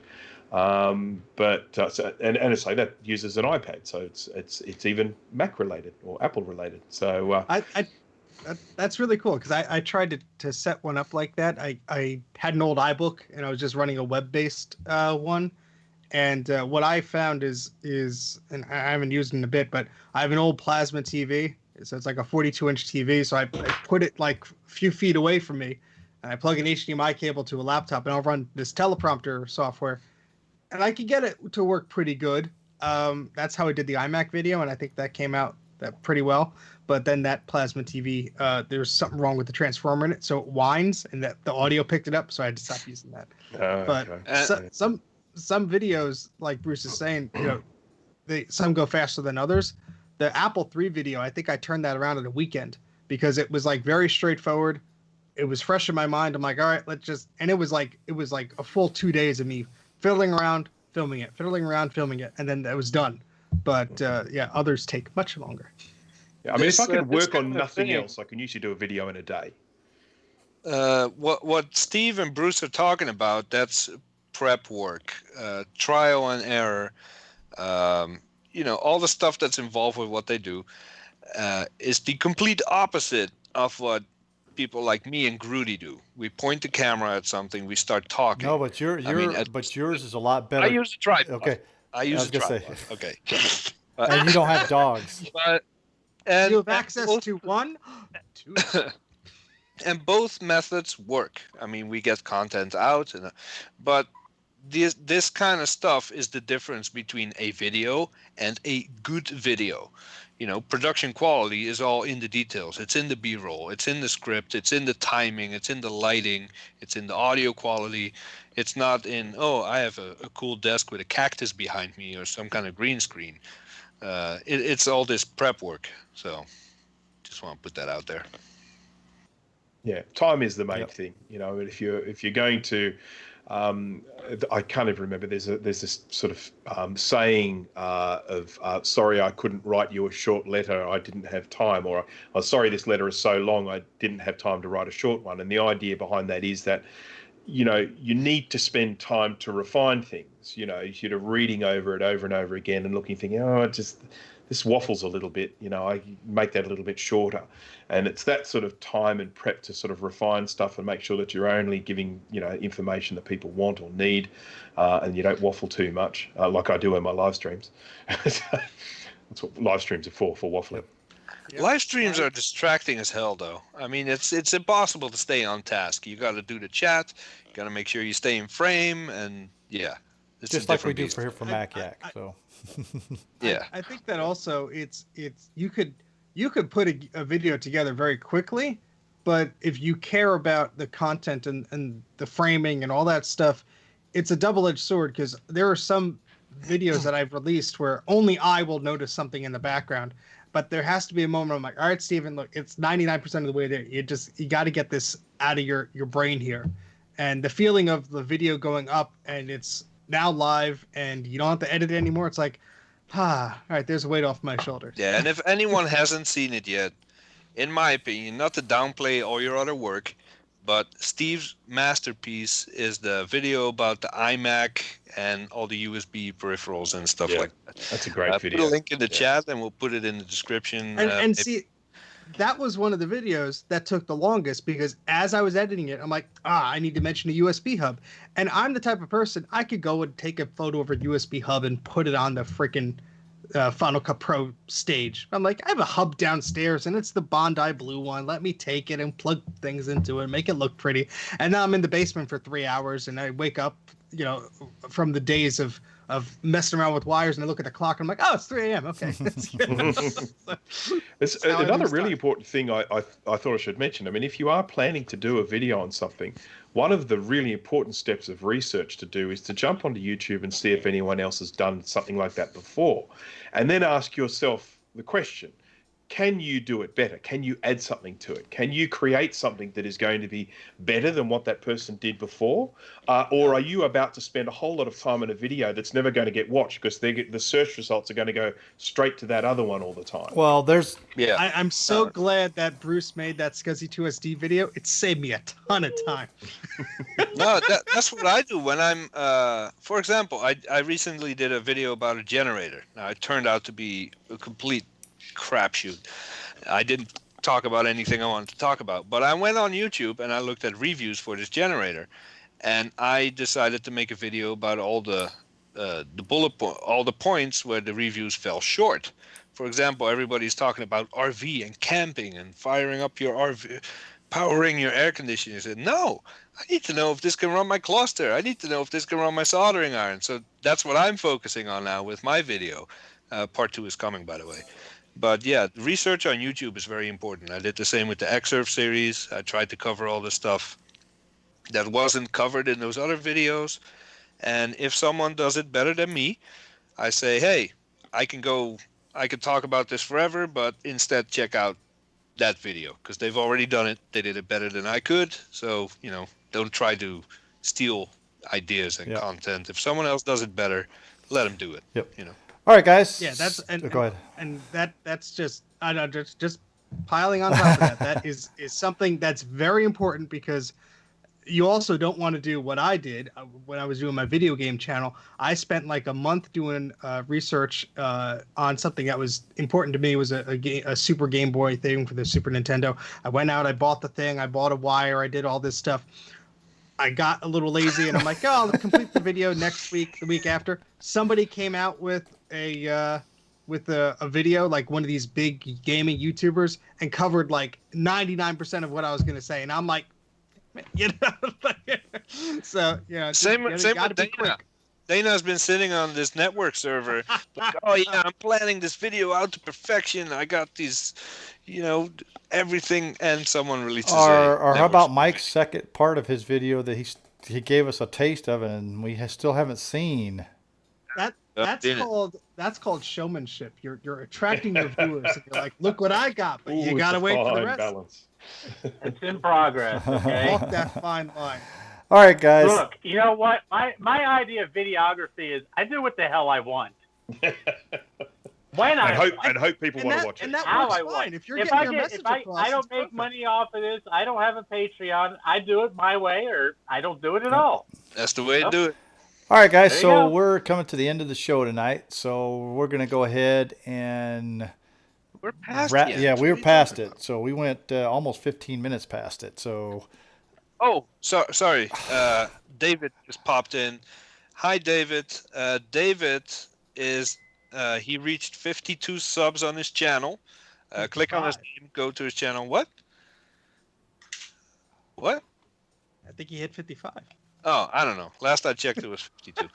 And I say that uses an iPad, so it's even Mac related or Apple related. So that's really cool, because I tried to set one up like that. I had an old iBook and I was just running a web-based one. And what I found is, and I haven't used it in a bit, but I have an old plasma TV. So it's like a 42-inch TV. So I put it like a few feet away from me, and I plug an HDMI cable to a laptop, and I'll run this teleprompter software, and I could get it to work pretty good. That's how I did the iMac video, and I think that came out pretty well. But then that plasma TV, there's something wrong with the transformer in it, so it whines, and that the audio picked it up, so I had to stop using that. But some videos, like Bruce is saying, some go faster than others. The Apple III video, I think I turned that around at a weekend, because it was like very straightforward. It was fresh in my mind. I'm like, all right, and it was like a full 2 days of me fiddling around, filming it, and then it was done. But others take much longer. Yeah, I mean, if I could work on nothing else, I can usually do a video in a day. What Steve and Bruce are talking about, that's prep work, trial and error, all the stuff that's involved with what they do, is the complete opposite of what people like me and Grudy do. We point the camera at something, we start talking. No, but yours is a lot better. I use a tripod. Okay. I use a tripod. Okay. And you don't have dogs. You have access to one? Two. And both methods work. I mean, we get content out, but this kind of stuff is the difference between a video and a good video. Production quality is all in the details. It's in the B-roll. It's in the script. It's in the timing. It's in the lighting. It's in the audio quality. It's not in, I have a cool desk with a cactus behind me or some kind of green screen. It's all this prep work. So just want to put that out there. Yeah, time is the main thing. If you're going to, I can't even remember. There's this sort of saying of sorry, I couldn't write you a short letter. I didn't have time, or sorry, this letter is so long, I didn't have time to write a short one. And the idea behind that is that, you need to spend time to refine things. You're reading over it over and over again and looking, thinking, this waffles a little bit, I make that a little bit shorter. And it's that sort of time and prep to sort of refine stuff and make sure that you're only giving, information that people want or need, and you don't waffle too much, like I do in my live streams. That's what live streams are for waffling. Yep. Live streams are distracting as hell, though. I mean, it's impossible to stay on task. You got to do the chat. You got to make sure you stay in frame, and it's just like we do for here for MacYak. So I think that also it's you could put a video together very quickly, but if you care about the content and the framing and all that stuff, it's a double-edged sword, because there are some videos that I've released where only I will notice something in the background. But there has to be a moment I'm like, all right, Steven, look, it's 99% of the way there. You got to get this out of your brain here. And the feeling of the video going up and it's now live and you don't have to edit it anymore. It's like, all right, there's a weight off my shoulders. Yeah, and if anyone hasn't seen it yet, in my opinion, not to downplay all your other work, But Steve's masterpiece is the video about the iMac and all the USB peripherals and stuff Yeah, like that. That's a great video. Put a link in the Yeah. chat, and we'll put it in the description. And see, that was one of the videos that took the longest because as I was editing it, I'm like, I need to mention a USB hub. And I'm the type of person, I could go and take a photo of a USB hub and put it on the freaking Final Cut Pro stage. I'm like, I have a hub downstairs and it's the Bondi blue one. Let me take it and plug things into it, make it look pretty. And now I'm in the basement for 3 hours and I wake up, from the days of messing around with wires, and I look at the clock and I'm like, oh, it's 3 a.m. Okay. That's good. It's how another everything's really done. important thing I thought I should mention. I mean, if you are planning to do a video on something, one of the really important steps of research to do is to jump onto YouTube and see if anyone else has done something like that before. And then ask yourself the question, can you do it better? Can you add something to it? Can you create something that is going to be better than what that person did before? Or are you about to spend a whole lot of time on a video that's never going to get watched because the search results are going to go straight to that other one all the time? Well, there's yeah, I'm so glad that Bruce made that SCSI 2SD video. It saved me a ton of time. no, that's what I do when I'm. For example, I recently did a video about a generator. Now it turned out to be a complete crapshoot. I didn't talk about anything I wanted to talk about, but I went on YouTube and I looked at reviews for this generator, and I decided to make a video about all the all the points where the reviews fell short. For example, everybody's talking about RV and camping and firing up your RV, powering your air conditioning. I said, no, I need to know if this can run my cluster. I need to know if this can run my soldering iron. So that's what I'm focusing on now with my video. Part 2 is coming, by the way. But yeah, research on YouTube is very important. I did the same with the Xsurf series. I tried to cover all the stuff that wasn't covered in those other videos. And if someone does it better than me, I say, hey, I can talk about this forever, but instead check out that video because they've already done it. They did it better than I could. So, don't try to steal ideas and content. If someone else does it better, let them do it. Yep. All right, guys. Yeah, that's go ahead. And that's just I know just piling on top of that. That is something that's very important because you also don't want to do what I did when I was doing my video game channel. I spent like a month doing research on something that was important to me. It was a Super Game Boy thing for the Super Nintendo. I went out, I bought the thing, I bought a wire, I did all this stuff. I got a little lazy and I'm like, I'll complete the video next week, the week after. Somebody came out with a video, like one of these big gaming YouTubers, and covered like 99% of what I was going to say. And I'm like, so, Same with Dana. Dana's been sitting on this network server. Like, oh yeah, I'm planning this video out to perfection. I got these, everything, and someone releases or how about Mike's second part of his video that he gave us a taste of it and we still haven't seen? That's called showmanship. You're attracting your viewers. And you're like, look what I got, but you gotta wait for the rest. Balance. It's in progress. Okay. Walk that fine line. All right, guys. Look, you know what? My idea of videography is I do what the hell I want. When I hope people want to watch it. And that How works I fine. want. If you're if getting your message I across, don't it's make perfect. money off of this, I don't have a Patreon. I do it my way, or I don't do it at all. That's the way to do it. All right, guys. There you So go. we're coming to the end of the show tonight. So we're going to go ahead and We're past yeah, we were past it. So we went almost 15 minutes past it. So Oh, sorry. David just popped in. Hi, David. David is he reached 52 subs on his channel. Click on his name, go to his channel. What? I think he hit 55. Oh, I don't know. Last I checked, it was 52.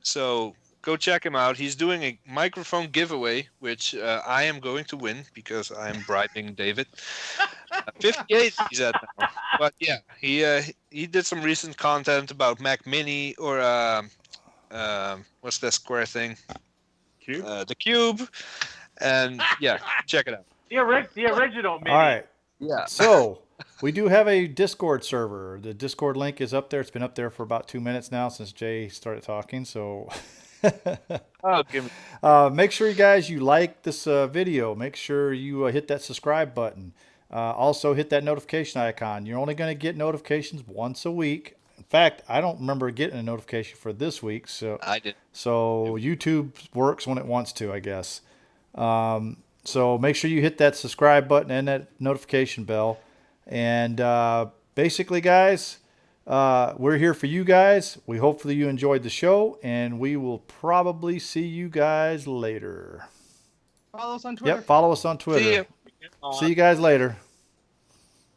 So go check him out. He's doing a microphone giveaway, which I am going to win because I'm bribing David. 58 he's at now. But yeah, he did some recent content about Mac Mini or what's that square thing? Cube? The Cube. And yeah, check it out. The original Mini. all right. Yeah. So we do have a Discord server. The Discord link is up there. It's been up there for about 2 minutes now since Jay started talking. So Oh, give me. make sure you guys, you like this video. Make sure you hit that subscribe button. Also, hit that notification icon. You're only going to get notifications once a week. In fact, I don't remember getting a notification for this week. I did. So YouTube works when it wants to, I guess. So make sure you hit that subscribe button and that notification bell. And basically, guys, we're here for you guys. We hopefully you enjoyed the show, and we will probably see you guys later. Follow us on Twitter. Yep, follow us on Twitter. See ya. See you guys later.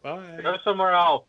Bye. Go somewhere else.